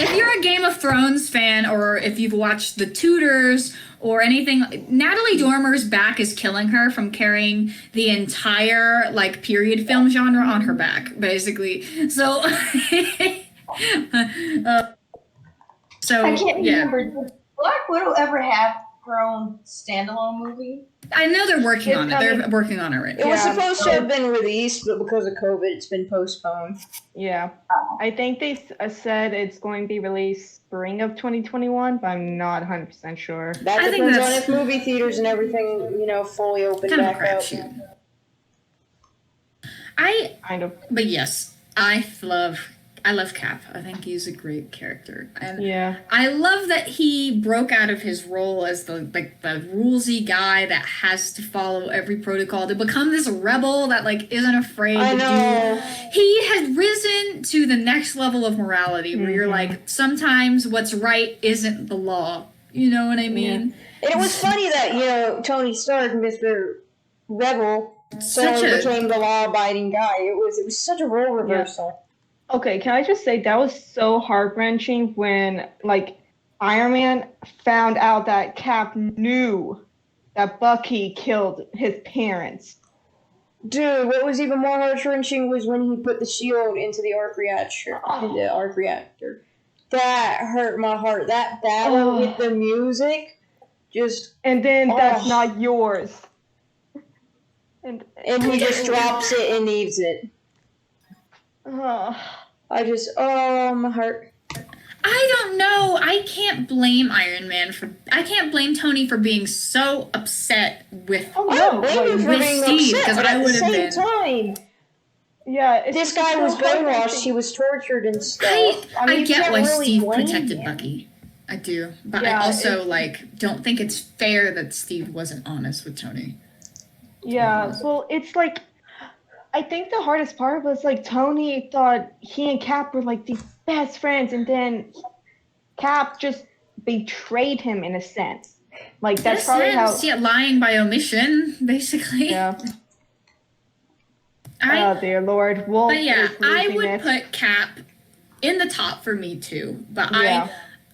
If you're a Game of Thrones fan, or if you've watched The Tudors or anything, Natalie Dormer's back is killing her from carrying the entire like period film genre on her back, basically. So, so I can't yeah. remember. Did Black Widow ever have her own standalone movie? I know they're working It's on it. They're working on it right It now. was Yeah. supposed to have been released, but because of COVID, it's been postponed. Yeah. I think they said it's going to be released spring of 2021, but I'm not 100% sure. That I think depends on that's- if movie theaters and everything, fully open Kind of a back up. crapshoot. Kind of. But yes, I love Cap. I think he's a great character, and Yeah. I love that he broke out of his role as the rulesy guy that has to follow every protocol to become this rebel that like isn't afraid I to know. do. He has risen to the next level of morality, where you're like, sometimes what's right isn't the law. You know what I mean? And it was funny that, Tony Stark, Mr. Rebel, suddenly became the law-abiding guy. It was such a role reversal. Okay, can I just say that was so heart-wrenching when, like, Iron Man found out that Cap knew that Bucky killed his parents. Dude, what was even more heart-wrenching was when he put the shield into the arc reactor. That hurt my heart. That battle with the music, just... And then that's Oh. not yours. And And he just drops it and leaves it. My heart. I don't know. I can't blame Iron Man I can't blame Tony for being so upset with. oh I no, don't blame him like, for with being Steve, upset, 'cause but I at the would've same been. time, yeah, it's this just guy so was brainwashed. heart-wrenching. He was tortured and stuff. I you get can't why really Steve blame protected him. Bucky. I do, but Yeah, I also don't think it's fair that Steve wasn't honest with Tony. Yeah, well, it's like, I think the hardest part was like Tony thought he and Cap were like the best friends, and then Cap just betrayed him in a sense. Like that's probably how. Lying by omission, basically. Yeah. I Oh dear Lord. Wolf But yeah, is I losing would this. put Cap in the top for me too. But Yeah.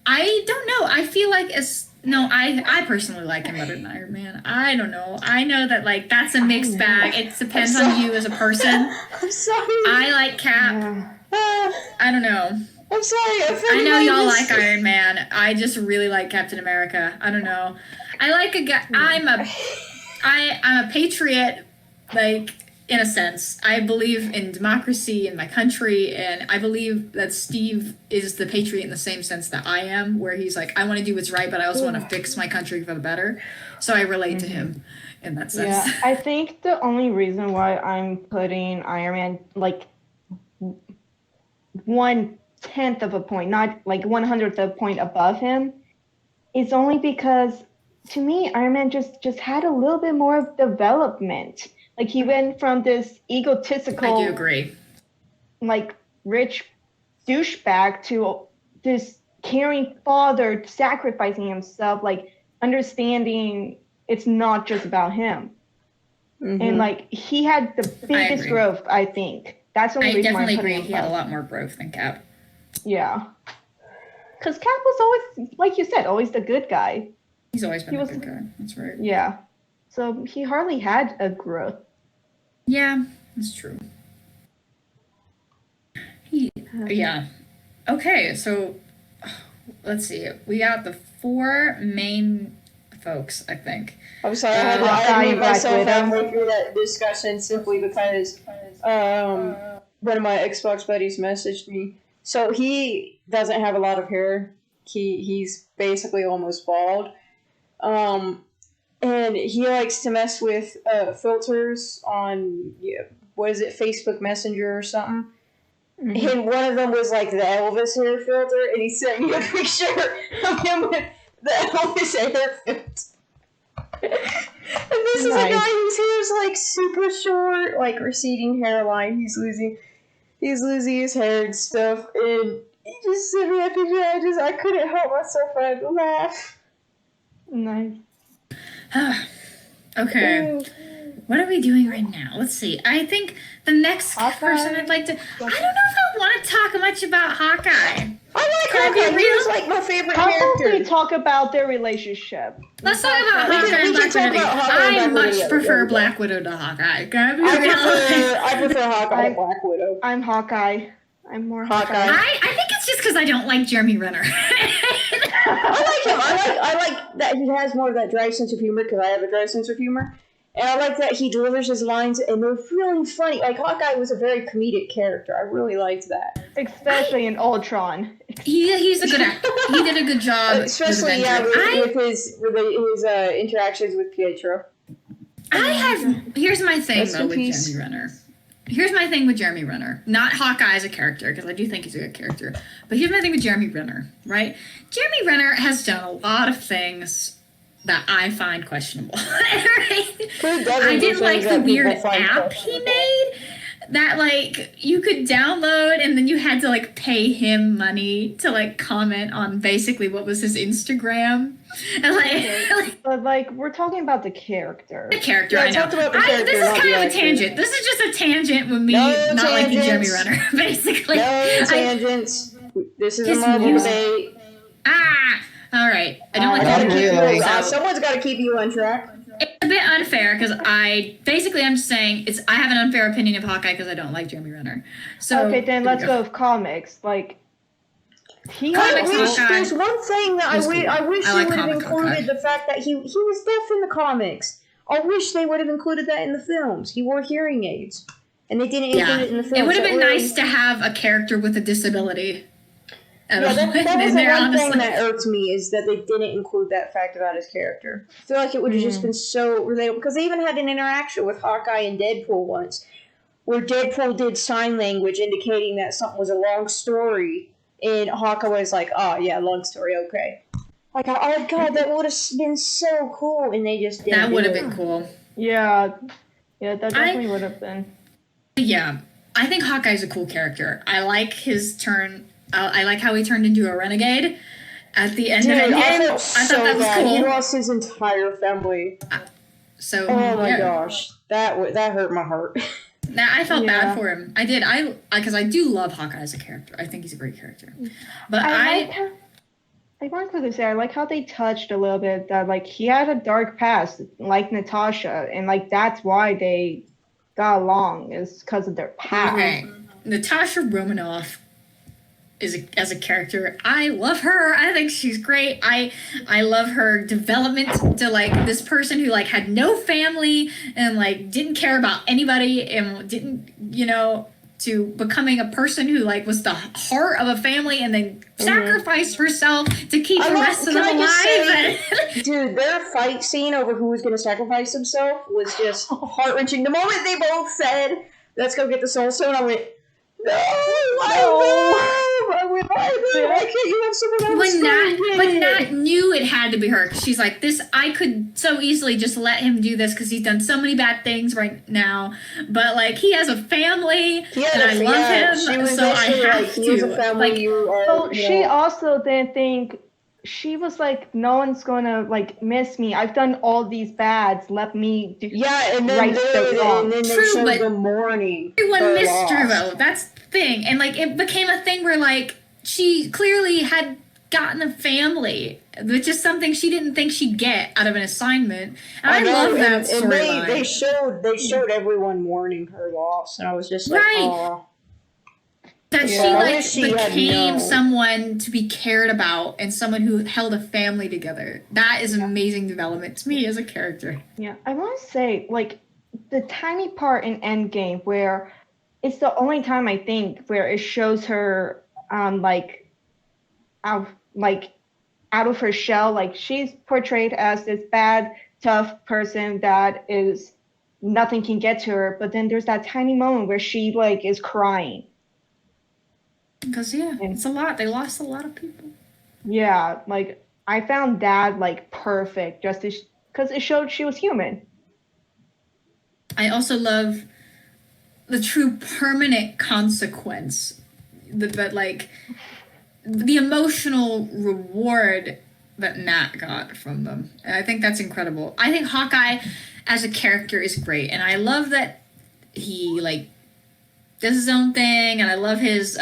I don't know. I feel like as No, I personally like him better than Iron Man. I don't know. I know that like that's a mixed bag. It depends on you as a person. I'm sorry. I like Cap. Yeah. I don't know. I'm sorry. I know y'all like Iron Man. I just really like Captain America. I don't know. I like a guy. I'm a patriot, like in a sense. I believe in democracy in my country, and I believe that Steve is the patriot in the same sense that I am, where he's like, I want to do what's right, but I also want to fix my country for the better. So I relate to him in that sense. Yeah, I think the only reason why I'm putting Iron Man like 1/10 of a point, not like 100th of a point above him, is only because to me Iron Man just had a little bit more of development. Like he went from this egotistical, I do agree. like rich douchebag to this caring father, sacrificing himself, like understanding it's not just about him. And like he had the biggest agree. growth, I think. That's the only I reason why I'm definitely putting agree. him He had a above. lot more growth than Cap. Yeah. Because Cap was always, like you said, always the good guy. He's always been He a was- good guy. That's right. Yeah. So he hardly had a growth. Yeah, that's true. Yeah. Okay, so let's see. We got the 4 main folks, I think. I'm sorry, I Hawkeye had to and mute myself Black Widow. halfway through that discussion simply because one of my Xbox buddies messaged me. So he doesn't have a lot of hair. He's basically almost bald. And he likes to mess with filters on what is it, Facebook Messenger or something. And one of them was like the Elvis hair filter, and he sent me a picture of him with the Elvis hair filter. And this is a Nice. guy whose hair is like super short, like receding hairline. He's losing his hair and stuff. And he just sent me a picture. I couldn't help myself. I had to laugh. Nice. Okay. What are we doing right now? Let's see. I think the next person I'd like to. I don't know if I want to talk much about Hawkeye. I like Can I be Hawkeye. He real? was like my favorite How about we character. talk about their relationship? Let's talk about Hawkeye and Black Widow. I much prefer Black Widow to Hawkeye. Can I be real? I prefer Hawkeye to Black Widow. I'm Hawkeye. I'm more Hawkeye. I think it's just because I don't like Jeremy Renner. I like him. I like that he has more of that dry sense of humor because I have a dry sense of humor. And I like that he delivers his lines and they're really funny. Like Hawkeye was a very comedic character. I really liked that. Especially in Ultron. He's a good actor. He did a good job. Especially with his interactions with Pietro. Here's my thing Rest though in with peace. Jeremy Renner. Here's my thing with Jeremy Renner. Not Hawkeye as a character, because I do think he's a good character. But here's my thing with Jeremy Renner, right? Jeremy Renner has done a lot of things that I find questionable. Right? I didn't like the weird app he made that like you could download and then you had to like pay him money to like comment on basically what was his Instagram. And like But like we're talking about the character. the character, Yeah, I know. talked about the character, this is not kind the of a actor. tangent. This is just a tangent with me No not liking Jeremy tangents. Renner, basically. No tangents. This is a His Marvel music. debate. All right. I don't like Gotta that. keep really. you, So, someone's got to keep you on track. it's a bit unfair because I'm just saying I have an unfair opinion of Hawkeye because I don't like Jeremy Renner. So Okay, then there we let's go with comics. Like he Comics had Hawkeye. There's one thing that He's cool. I wish I they like would have comic included Hawkeye. the fact that he was deaf in the comics. I wish they would have included that in the films. He wore hearing aids, and they didn't include it in the films. It would have That been really- nice to have a character with a disability. Yeah, that was in the there, one honestly. thing that irked me is that they didn't include that fact about his character. I feel like it would have just been so relatable because they even had an interaction with Hawkeye and Deadpool once, where Deadpool did sign language indicating that something was a long story, and Hawkeye was like, "Oh yeah, long story, okay." Like, oh god, that would have been so cool, and they just didn't. That would have do it. been cool. Yeah, that definitely would have been. Yeah, I think Hawkeye's a cool character. I like his turn. I like how he turned into a renegade at the end Dude, of Endgame. I I felt thought so that was bad. He cool. lost his entire family. So, Oh my yeah. gosh, that hurt my heart. Now, I felt Yeah. bad for him. I did. Because I do love Hawkeye as a character. I think he's a great character. But I like how I wanted to say I like how they touched a little bit that like he had a dark past like Natasha, and like that's why they got along is because of their past. Okay, Natasha Romanoff as a character, I love her. I think she's great. I love her development to like this person who like had no family and like didn't care about anybody and didn't, to becoming a person who like was the heart of a family and then sacrificed herself to keep the rest of them alive. Dude, their fight scene over who was going to sacrifice himself was just heart-wrenching. The moment they both said, "Let's go get the Soul Stone," I went, "No, why can't you have someone else?" But Nat knew it had to be her. She's like, I could so easily just let him do this because he's done so many bad things right now. But like, he has a family, and I love him, so I have to. He has a family. She also didn't think. She was like, no one's gonna like miss me. I've done all these bads. Let me do. Yeah, and then they showed the mourning. Everyone missed her though. That's the thing, and like it became a thing where like she clearly had gotten a family, which is something she didn't think she'd get out of an assignment. And I love that storyline. And they showed everyone mourning her loss, and I was just like, oh. That she became someone to be cared about and someone who held a family together. That is amazing development to me as a character. Yeah, I want to say like the tiny part in Endgame where it's the only time I think where it shows her out of her shell. Like she's portrayed as this bad, tough person that is nothing can get to her. But then there's that tiny moment where she like is crying. Because it's a lot. They lost a lot of people. Yeah, like I found that like perfect, just because it showed she was human. I also love the true permanent consequence, but like the emotional reward that Nat got from them. And I think that's incredible. I think Hawkeye as a character is great, and I love that he like does his own thing, and I love his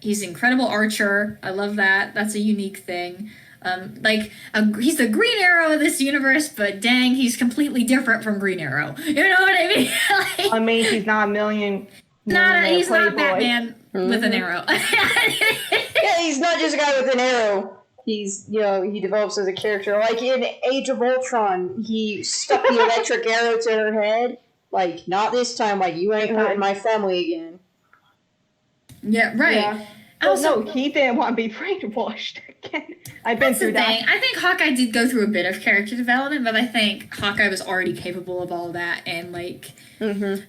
he's an incredible archer. I love that. That's a unique thing. He's the Green Arrow of this universe, but dang, he's completely different from Green Arrow. You know what I mean? I mean, he's not a million. He's not Batman with an arrow. Yeah, he's not just a guy with an arrow. He's, he develops as a character. Like in Age of Ultron, he stuck the electric arrow to her head. Like, not this time. Like, you ain't hurting my family again. Yeah, right. Yeah. Also, no, he didn't want to be brainwashed again. I've been through that. I think Hawkeye did go through a bit of character development, but I think Hawkeye was already capable of all that, and like, I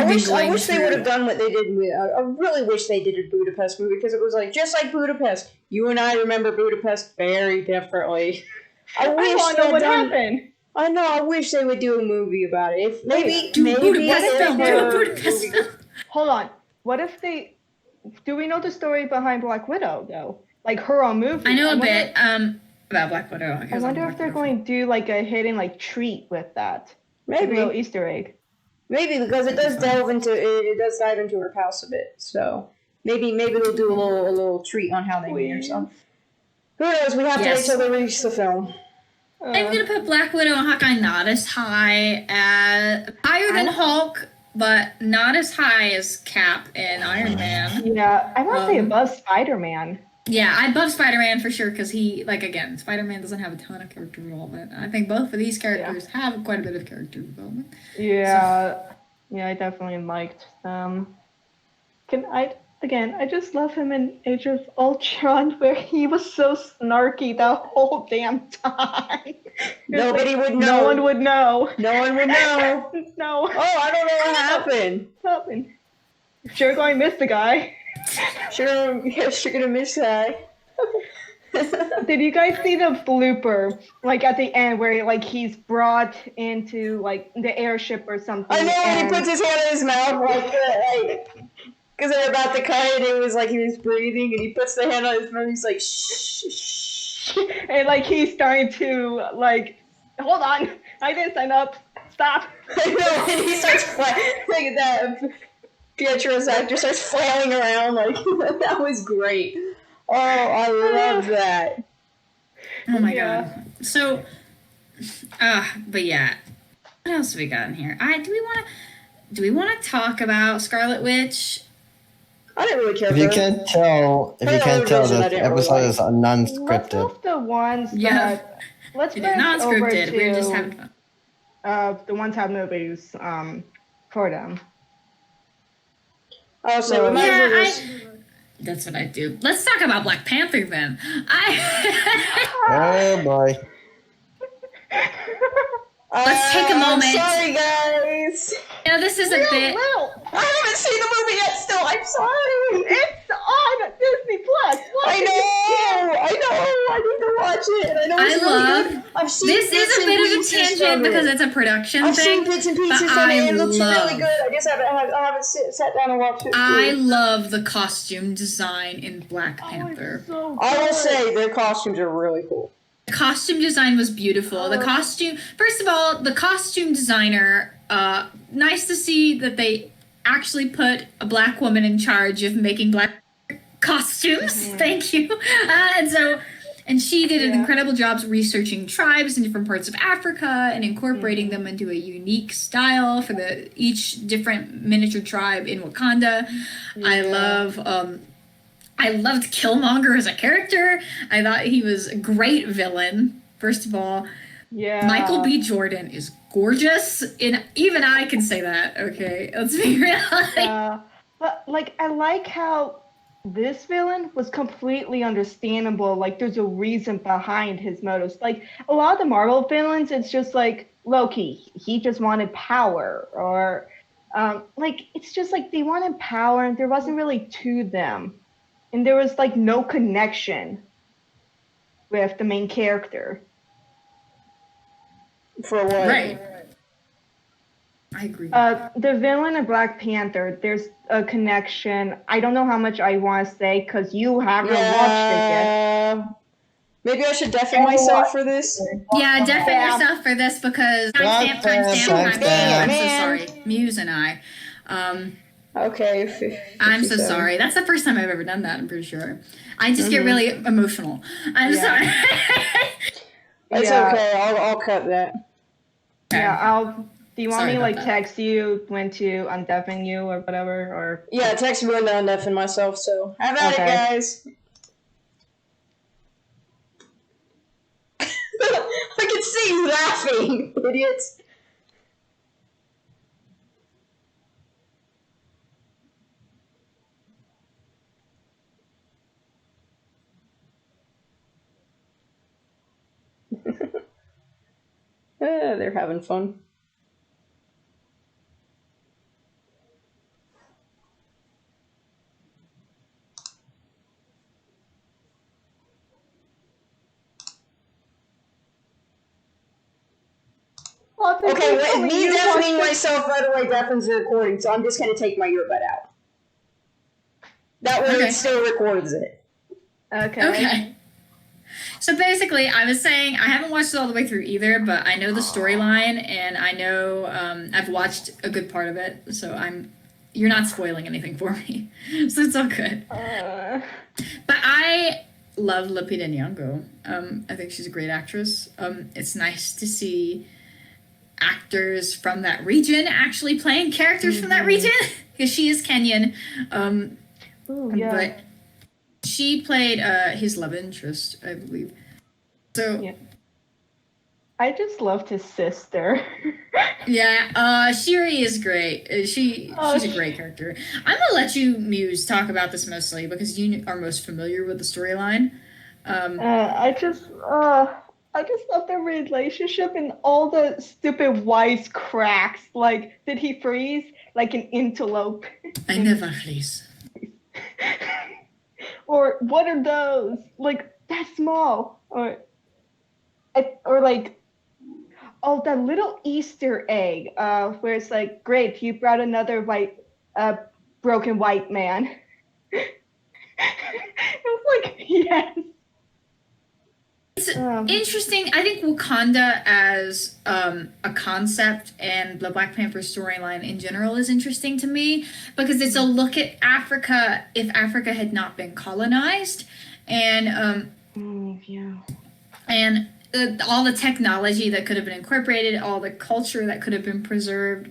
wish they would have done what they did with. I really wish they did a Budapest movie because it was like just like Budapest. You and I remember Budapest very differently. I want to know what happened. I know. I wish they would do a movie about it. If maybe Budapest film. Hold on. What if they? Do we know the story behind Black Widow, though? Like, her own movie? I know a bit about Black Widow. I wonder if they're going to do, like, a hidden, like, treat with that. Maybe. A real Easter egg. Maybe, because it does dive into her past a bit. So, maybe they'll do a little treat on how they made herself. Who knows? We have to wait till they release the film. I'm going to put Black Widow and Hawkeye not as high higher than Hulk, but not as high as Cap and Iron Man. Yeah, I want to say above Spider-Man. Yeah, above Spider-Man for sure, because again, Spider-Man doesn't have a ton of character development. I think both of these characters have quite a bit of character development. Yeah, I definitely liked them. I just love him in Age of Ultron, where he was so snarky the whole damn time. Nobody would know. No one would know. No one would know. No. Oh, I don't know what happened. Sure going to miss the guy. Sure gonna miss guy. Did you guys see the blooper, like at the end, where like he's brought into like the airship or something? I know, and he puts his hand in his mouth like because they're about to cut it. It was like he was breathing, and he puts the hand on his mouth. He's like shh, shh, and like he's starting to like, hold on, I didn't sign up. Stop. I know, and he starts like at that. Pietro's actor starts flailing around like that was great. Oh, I love that. Oh my Yeah. god. So, but yeah. What else have we got in here? Do we want to talk about Scarlet Witch? I didn't really care If for you her. can't tell, Her other version I this didn't really episode like. is Let's non-scripted. off the ones Yeah. that. Let's It is bridge over non-scripted. We're just to having fun. the ones that have movies for them. Oh, so we might as well just. That's what I do. Let's talk about Black Panther then. I Oh boy. Let's take a moment. Sorry, guys. this is a bit. Little, I haven't seen the movie yet. Still, I'm sorry. it's on Disney Plus. I know. I need to watch it. And I know it's really good. I've seen This bits is a and bit of a pieces tangent from because it. it's a production I've thing. seen bits and pieces but from it. I It looks really love- good. I haven't sat down and watched it. I love the costume design in Black Panther. So I will good. say their costumes are really cool. The costume design was beautiful. The costume, first of all, the costume designer, nice to see that they actually put a black woman in charge of making black costumes. Thank you. And she did an incredible job researching tribes in different parts of Africa and incorporating them into a unique style for each different miniature tribe in Wakanda. I loved Killmonger as a character. I thought he was a great villain, first of all. Yeah. Michael B. Jordan is gorgeous. And even I can say that, okay? Let's be real. But like, I like how this villain was completely understandable. Like, there's a reason behind his motives. Like, a lot of the Marvel villains, it's just like Loki. He just wanted power, or like it's just like they wanted power, and there wasn't really to them, and there was like no connection with the main character. For what? Right. I agree. The villain of Black Panther, there's a connection. I don't know how much I want to say because you haven't watched it yet. Maybe I should deafen myself for this. Yeah, deafen yourself for this because timestamp. I'm so man. sorry. Muse and I. Okay. If I'm you so say. sorry. That's the first time I've ever done that, I'm pretty sure. I just get really emotional. I'm sorry. It's Yeah. okay. I'll cut that. Yeah, do you want Sorry me to about like that. text you when to undeafen you or whatever? Or Yeah, text me when to undeafen myself. So have at Okay. it, guys. I can see you laughing, idiots. They're having fun. Okay, me deafening myself, by the way, deafens the recording, so I'm just going to take my earbud out. That way Okay. it still records it. Okay. So basically, I was saying I haven't watched it all the way through either, but I know the storyline and I know I've watched a good part of it, so you're not spoiling anything for me, so it's all good. But I love Lupita Nyong'o. I think she's a great actress. It's nice to see actors from that region actually playing characters from that region because she is Kenyan. Ooh, yeah. But she played his love interest, I believe. So Yeah. I just loved his sister. yeah, Shiri is great. She's a great character. I'm gonna let you, Muse, talk about this mostly because you are most familiar with the storyline. I just love their relationship and all the stupid wise cracks. Like, did he freeze like an antelope? I never freeze. Or what are those? Like, that small. Or like, oh, that little Easter egg, where it's like, great, you brought another broken white man. It was like, yes. It's interesting. I think Wakanda as a concept and the Black Panther storyline in general is interesting to me because it's a look at Africa if Africa had not been colonized. And Yeah. and all the technology that could have been incorporated, all the culture that could have been preserved.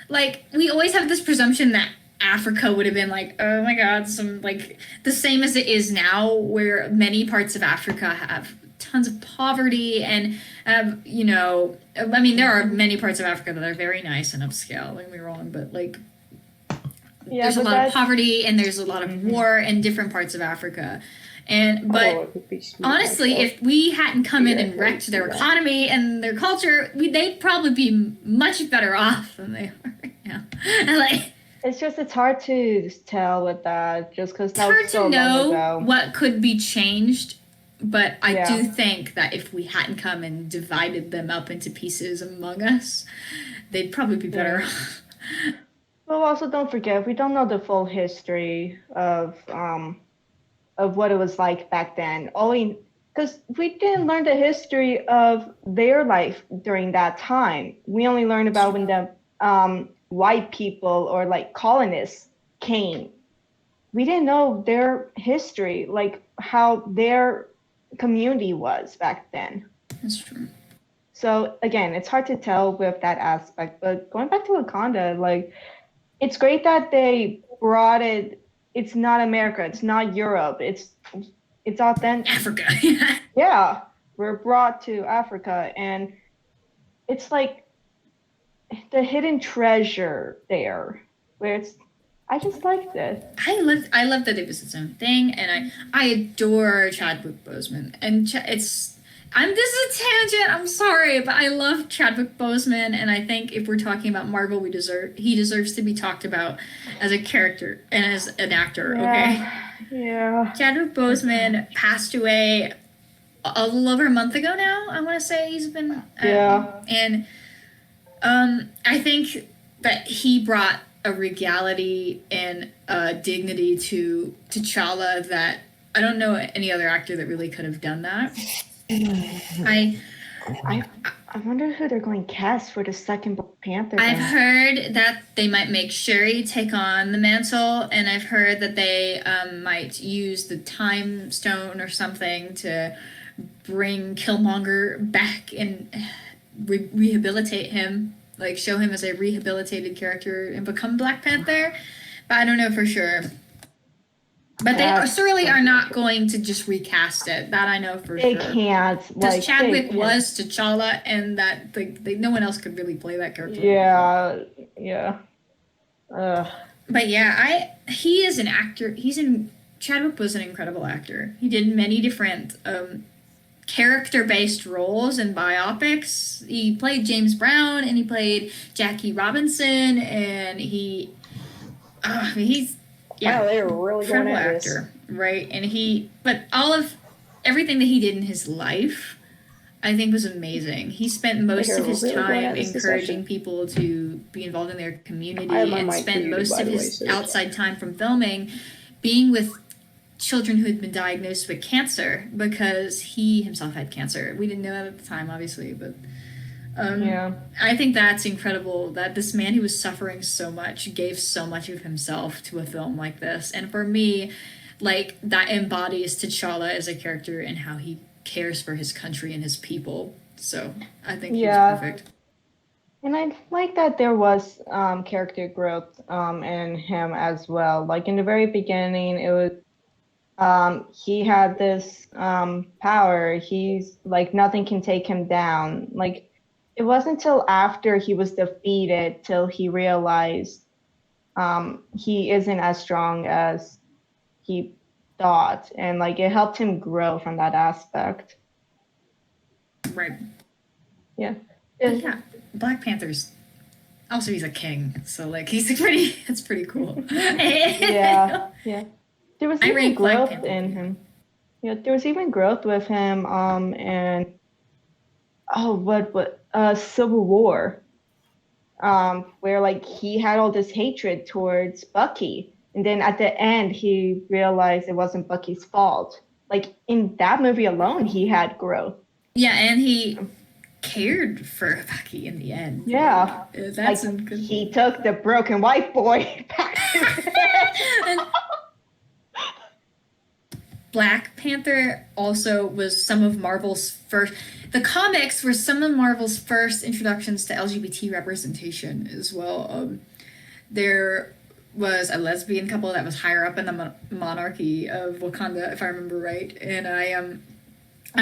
Like, we always have this presumption that Africa would have been like, oh my God, some like the same as it is now, where many parts of Africa have tons of poverty and have, you know, I mean, there are many parts of Africa that are very nice and upscale, don't get me wrong, but like, Yeah, there's a but lot of poverty and there's a lot of war in different parts of Africa. And but Oh, it would be sweet honestly, myself. if we hadn't come in Yeah, and wrecked their yeah. economy and their culture, they'd probably be much better off than they are right now. And like, it's hard to tell with that just because it's that hard was so to know long ago. what could be changed, but I Yeah. do think that if we hadn't come and divided them up into pieces among us, they'd probably be better Yeah. off. Well, also don't forget we don't know the full history of what it was like back then. Only because we didn't learn the history of their life during that time. We only learned about when the white people or like colonists came. We didn't know their history, like how their community was back then. That's true. So again, it's hard to tell with that aspect. But going back to Wakanda, like it's great that they brought it. It's not America. It's not Europe. It's authentic. Africa. Yeah, we're brought to Africa, and it's like the hidden treasure there, where it's. I just liked it. I love that it was its own thing, and I adore Chadwick Boseman. And this is a tangent. I'm sorry, but I love Chadwick Boseman, and I think if we're talking about Marvel, he deserves to be talked about as a character and as an actor. Okay. Yeah. Chadwick Boseman passed away a little over a month ago now. I want to say he's been. Yeah. And I think that he brought a regality and dignity to T'Challa that I don't know any other actor that really could have done that. I wonder who they're going to cast for the second Black Panther. I've heard that they might make Shuri take on the mantle, and I've heard that they might use the Time Stone or something to bring Killmonger back and rehabilitate him, like show him as a rehabilitated character and become Black Panther. But I don't know for sure. But they certainly are not going to just recast it. That I know for they sure. They can't. Because Chadwick was T'Challa, and that no one else could really play that character. Yeah, yeah. But yeah, he is an actor. Chadwick was an incredible actor. He did many different character-based roles in biopics. He played James Brown, and he played Jackie Robinson, and he's wow, they were really going incredible at actor, right? And but everything that he did in his life, I think was amazing. He spent most of his time encouraging people to be involved in their community and spent most of his outside time from filming being with children who had been diagnosed with cancer because he himself had cancer. We didn't know that at the time, obviously, but I think that's incredible that this man who was suffering so much gave so much of himself to a film like this. And for me, like, that embodies T'Challa as a character and how he cares for his country and his people. So I think he's perfect. And I like that there was character growth in him as well. Like in the very beginning, it was he had this power. He's like nothing can take him down. Like it wasn't until after he was defeated till he realized he isn't as strong as he thought, and like it helped him grow from that aspect. Right. Yeah. Yeah. Black Panther's also he's a king, so like it's pretty cool. Yeah. There was even growth in him. Yeah, there was even growth with him. And Civil War. Where like he had all this hatred towards Bucky, and then at the end he realized it wasn't Bucky's fault. Like in that movie alone, he had growth. Yeah, and he cared for Bucky in the end. Yeah, that's like, good. He took the broken white boy back. Black Panther also was some of Marvel's first. The comics were some of Marvel's first introductions to LGBT representation as well. There was a lesbian couple that was higher up in the monarchy of Wakanda, if I remember right, and I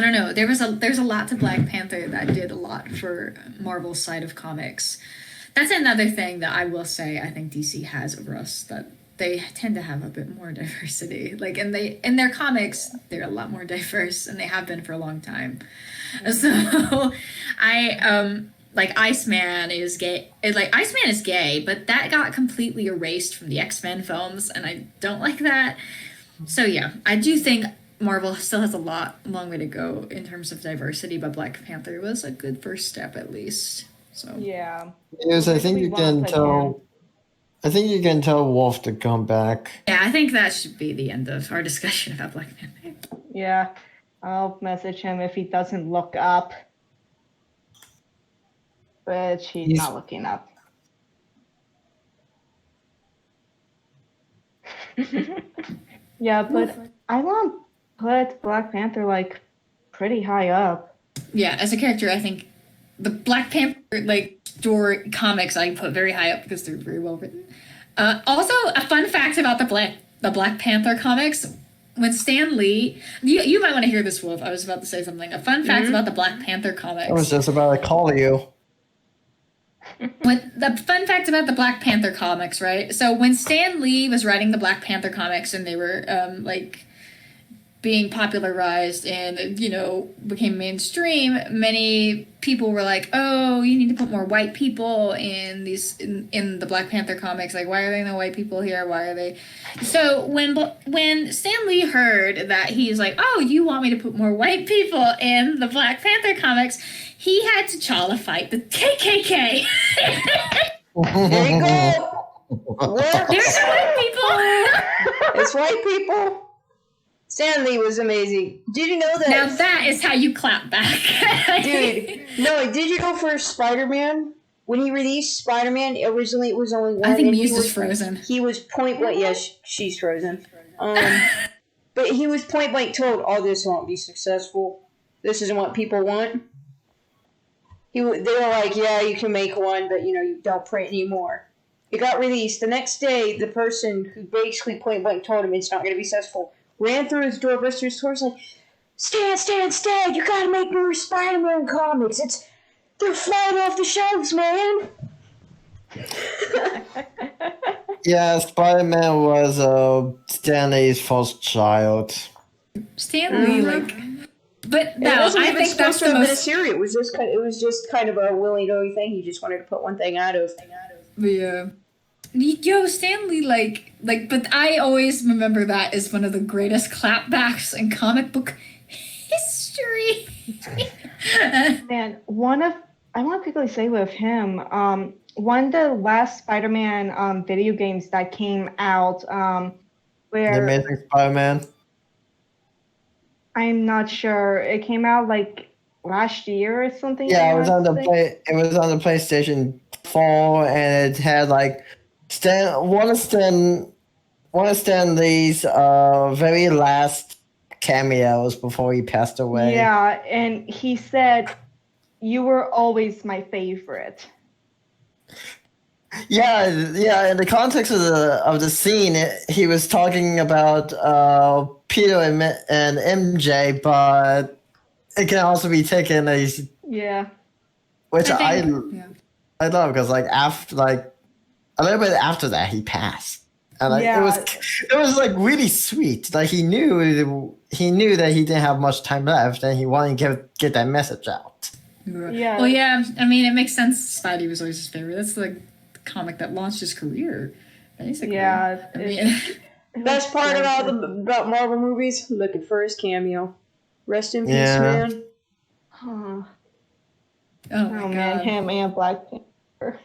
don't know. There's a lot to Black Panther that did a lot for Marvel's side of comics. That's another thing that I will say I think DC has over us, that they tend to have a bit more diversity. Like in their comics, they're a lot more diverse, and they have been for a long time. So I like Iceman is gay. Iceman is gay, but that got completely erased from the X-Men films, and I don't like that. So yeah, I do think Marvel still has a long way to go in terms of diversity, but Black Panther was a good first step at least. So Yeah. Yes, I think you can tell. I think you can tell Wolf to come back. yeah, I think that should be the end of our discussion about Black Panther. Yeah. I'll message him if he doesn't look up. But he's not looking up. Yeah, but I want to put Black Panther like pretty high up. Yeah, as a character, I think the Black Panther story comics I put very high up because they're very well written. Also, a fun fact about the Black Panther comics: when Stan Lee, you might want to hear this, Wolf. I was about to say something. A fun fact about the Black Panther comics. I was just about to call you. When the fun fact about the Black Panther comics, right? So when Stan Lee was writing the Black Panther comics and they were being popularized and became mainstream, many people were like, "Oh, you need to put more white people in in the Black Panther comics. Like, why are there no white people here? Why are they?" So when Stan Lee heard that, he's like, "Oh, you want me to put more white people in the Black Panther comics?" He had to T'Challa fight the KKK. There you go. What? There's no white people. It's white people. Stan Lee was amazing. Did you know that? Now that is how you clap back. Dude, no, did you go for Spider-Man? When he released Spider-Man, originally it was only one. I think and Muse is frozen. He was point blank. Yes, she's frozen. But he was point blank told, "Oh, this won't be successful. This isn't what people want." They were like, "Yeah, you can make one, but you don't print anymore." It got released. The next day, the person who basically point blank told him it's not going to be successful ran through his door, burst through his door, was like, Stan, you gotta make more Spider-Man comics. They're flying off the shelves, man. Yeah, Spider-Man was Stan Lee's first child. Stan Lee, but no, I think that's the most. Series. It was just kind of a willy-nilly thing. He just wanted to put one thing out of. Yeah. Yo, Stan Lee, but I always remember that as one of the greatest clapbacks in comic book history. Man, I want to quickly say with him, one of the last Spider-Man video games that came out, where The Amazing Spider-Man. I'm not sure, it came out last year or something. Yeah, it was on the PlayStation 4, and it had one of Stan Lee's very last cameos before he passed away. Yeah, and he said, "You were always my favorite." Yeah. In the context of the scene, he was talking about Peter and MJ, but it can also be taken as which I love because after a little bit after that he passed, and it was really sweet. He knew that he didn't have much time left, and he wanted to get that message out. Yeah. Well, yeah. I mean, it makes sense. Spidey was always his favorite. That's the comic that launched his career, basically. Yeah. I mean, Best part about Marvel movies, looking for his cameo. Rest in peace, man. Huh. oh my Man, God. him and Black Panther.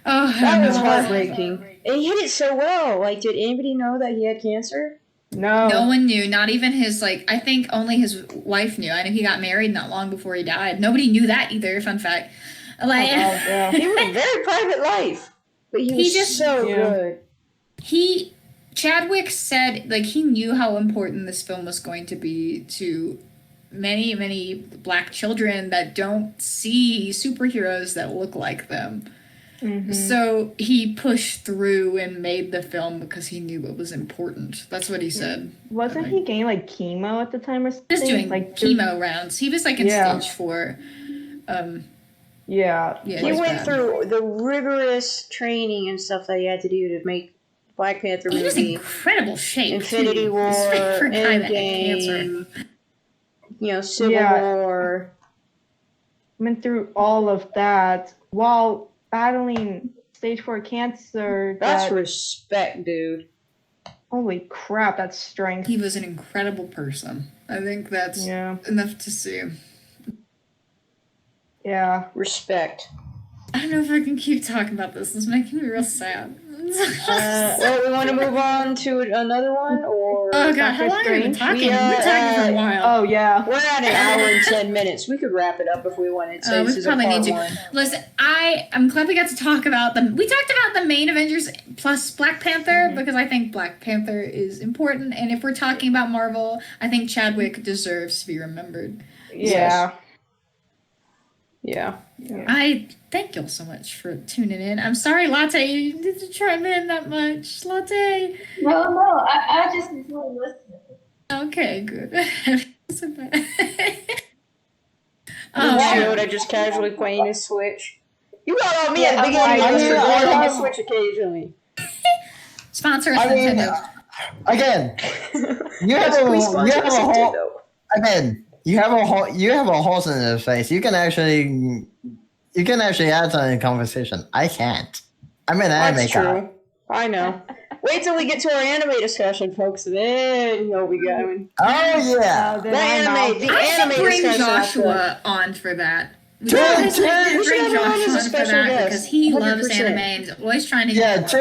Oh, That was no. heartbreaking. And he hit it so well. Did anybody know that he had cancer? No. No one knew, not even his, I think only his wife knew. I know he got married not long before he died. Nobody knew that either, fun fact. He had a very private life. But he was just- so good. He Chadwick said, like, he knew how important this film was going to be to many, many black children that don't see superheroes that look like them. Mhm. So he pushed through and made the film because he knew it was important. That's what he said. Wasn't he getting like chemo at the time or something? He was doing like chemo rounds. He was like in Yeah. stage 4. Yeah. Yeah, He it was went bad. through the rigorous training and stuff that he had to do to make Black Panther He was in movie, incredible shape. Infinity too. War, He's fit for a guy that had cancer. Endgame, Civil Yeah. War. Went through all of that while battling stage 4 cancer. That's respect, dude. Holy crap, that's strength. He was an incredible person. I think that's Yeah. enough to see. Yeah. Respect. I don't know if I can keep talking about this. It's making me real sad. Well, we want to move on to another one, or Oh god, how Doctor long have we been Strange? talking? We, We've been talking for a while. Oh yeah. we're at an hour and 10 minutes. We could wrap it up if we wanted to. This We is a probably part need to. one. Listen, I'm glad we got to talk about them. We talked about the main Avengers plus Black Panther because I think Black Panther is important, and if we're talking about Marvel, I think Chadwick deserves to be remembered. Yeah. Yeah. I thank y'all so much for tuning in. I'm sorry, Latte, you didn't need to chime in that much. Latte. No, I just enjoy listening. Okay, good. Should I just casually playing his Switch? You got on me at the beginning I of this mean, recording I on the have- Switch occasionally. Sponsor us, I mean, Nintendo. again, you have Yes, a please you sponsor have us, a whole Nintendo. again. You have a horse in your face. You can actually add something to the conversation. I can't. I'm an anime That's guy. true. I know. Wait till we get to our anime discussion, folks. Then you'll be going. Oh yeah. Then The I'm anime, the I anime should bring discussion. Joshua on for that. We Sure, always sure. have to We should bring have him on Joshua as a on for special that guest. because he loves 100%. anime and is always trying to Yeah, tune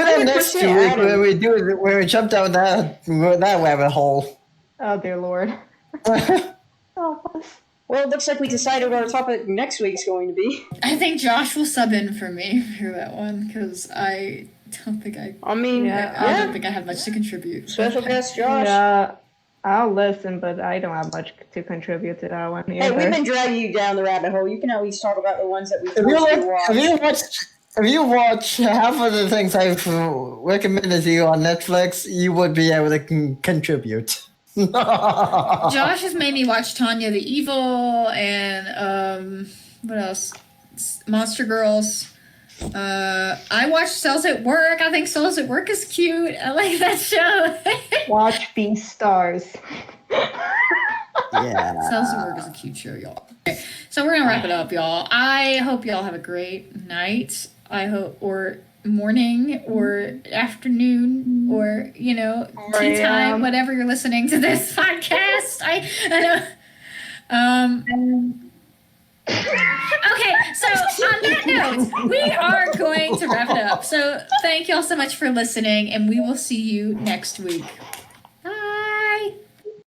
in next 100% week Adam. where we jump down that rabbit hole. Oh dear lord. Oh, Well, it looks like we decided what our topic next week's going to be. I think Josh will sub in for me for that one because I don't think I Yeah. don't think I have much to contribute. Special guest Josh. Yeah. I'll listen, but I don't have much to contribute to that one Hey, either. we've been dragging you down the rabbit hole. You can at least talk about the ones that we If forced you to watch. you watch half of the things I've recommended to you on Netflix, you would be able to contribute. Josh has made me watch Tanya the Evil and what else? Monster Girls. I watched Cells at Work. I think Cells at Work is cute. I like that show. Watch Beastars. Yeah. Cells at Work is a cute show, y'all. Okay, so we're gonna wrap it up, y'all. I hope y'all have a great night. I hope, or morning, or afternoon, or tea time, whatever you're listening to this podcast. I know. Okay, so on that note, we are going to wrap it up. So thank y'all so much for listening, and we will see you next week.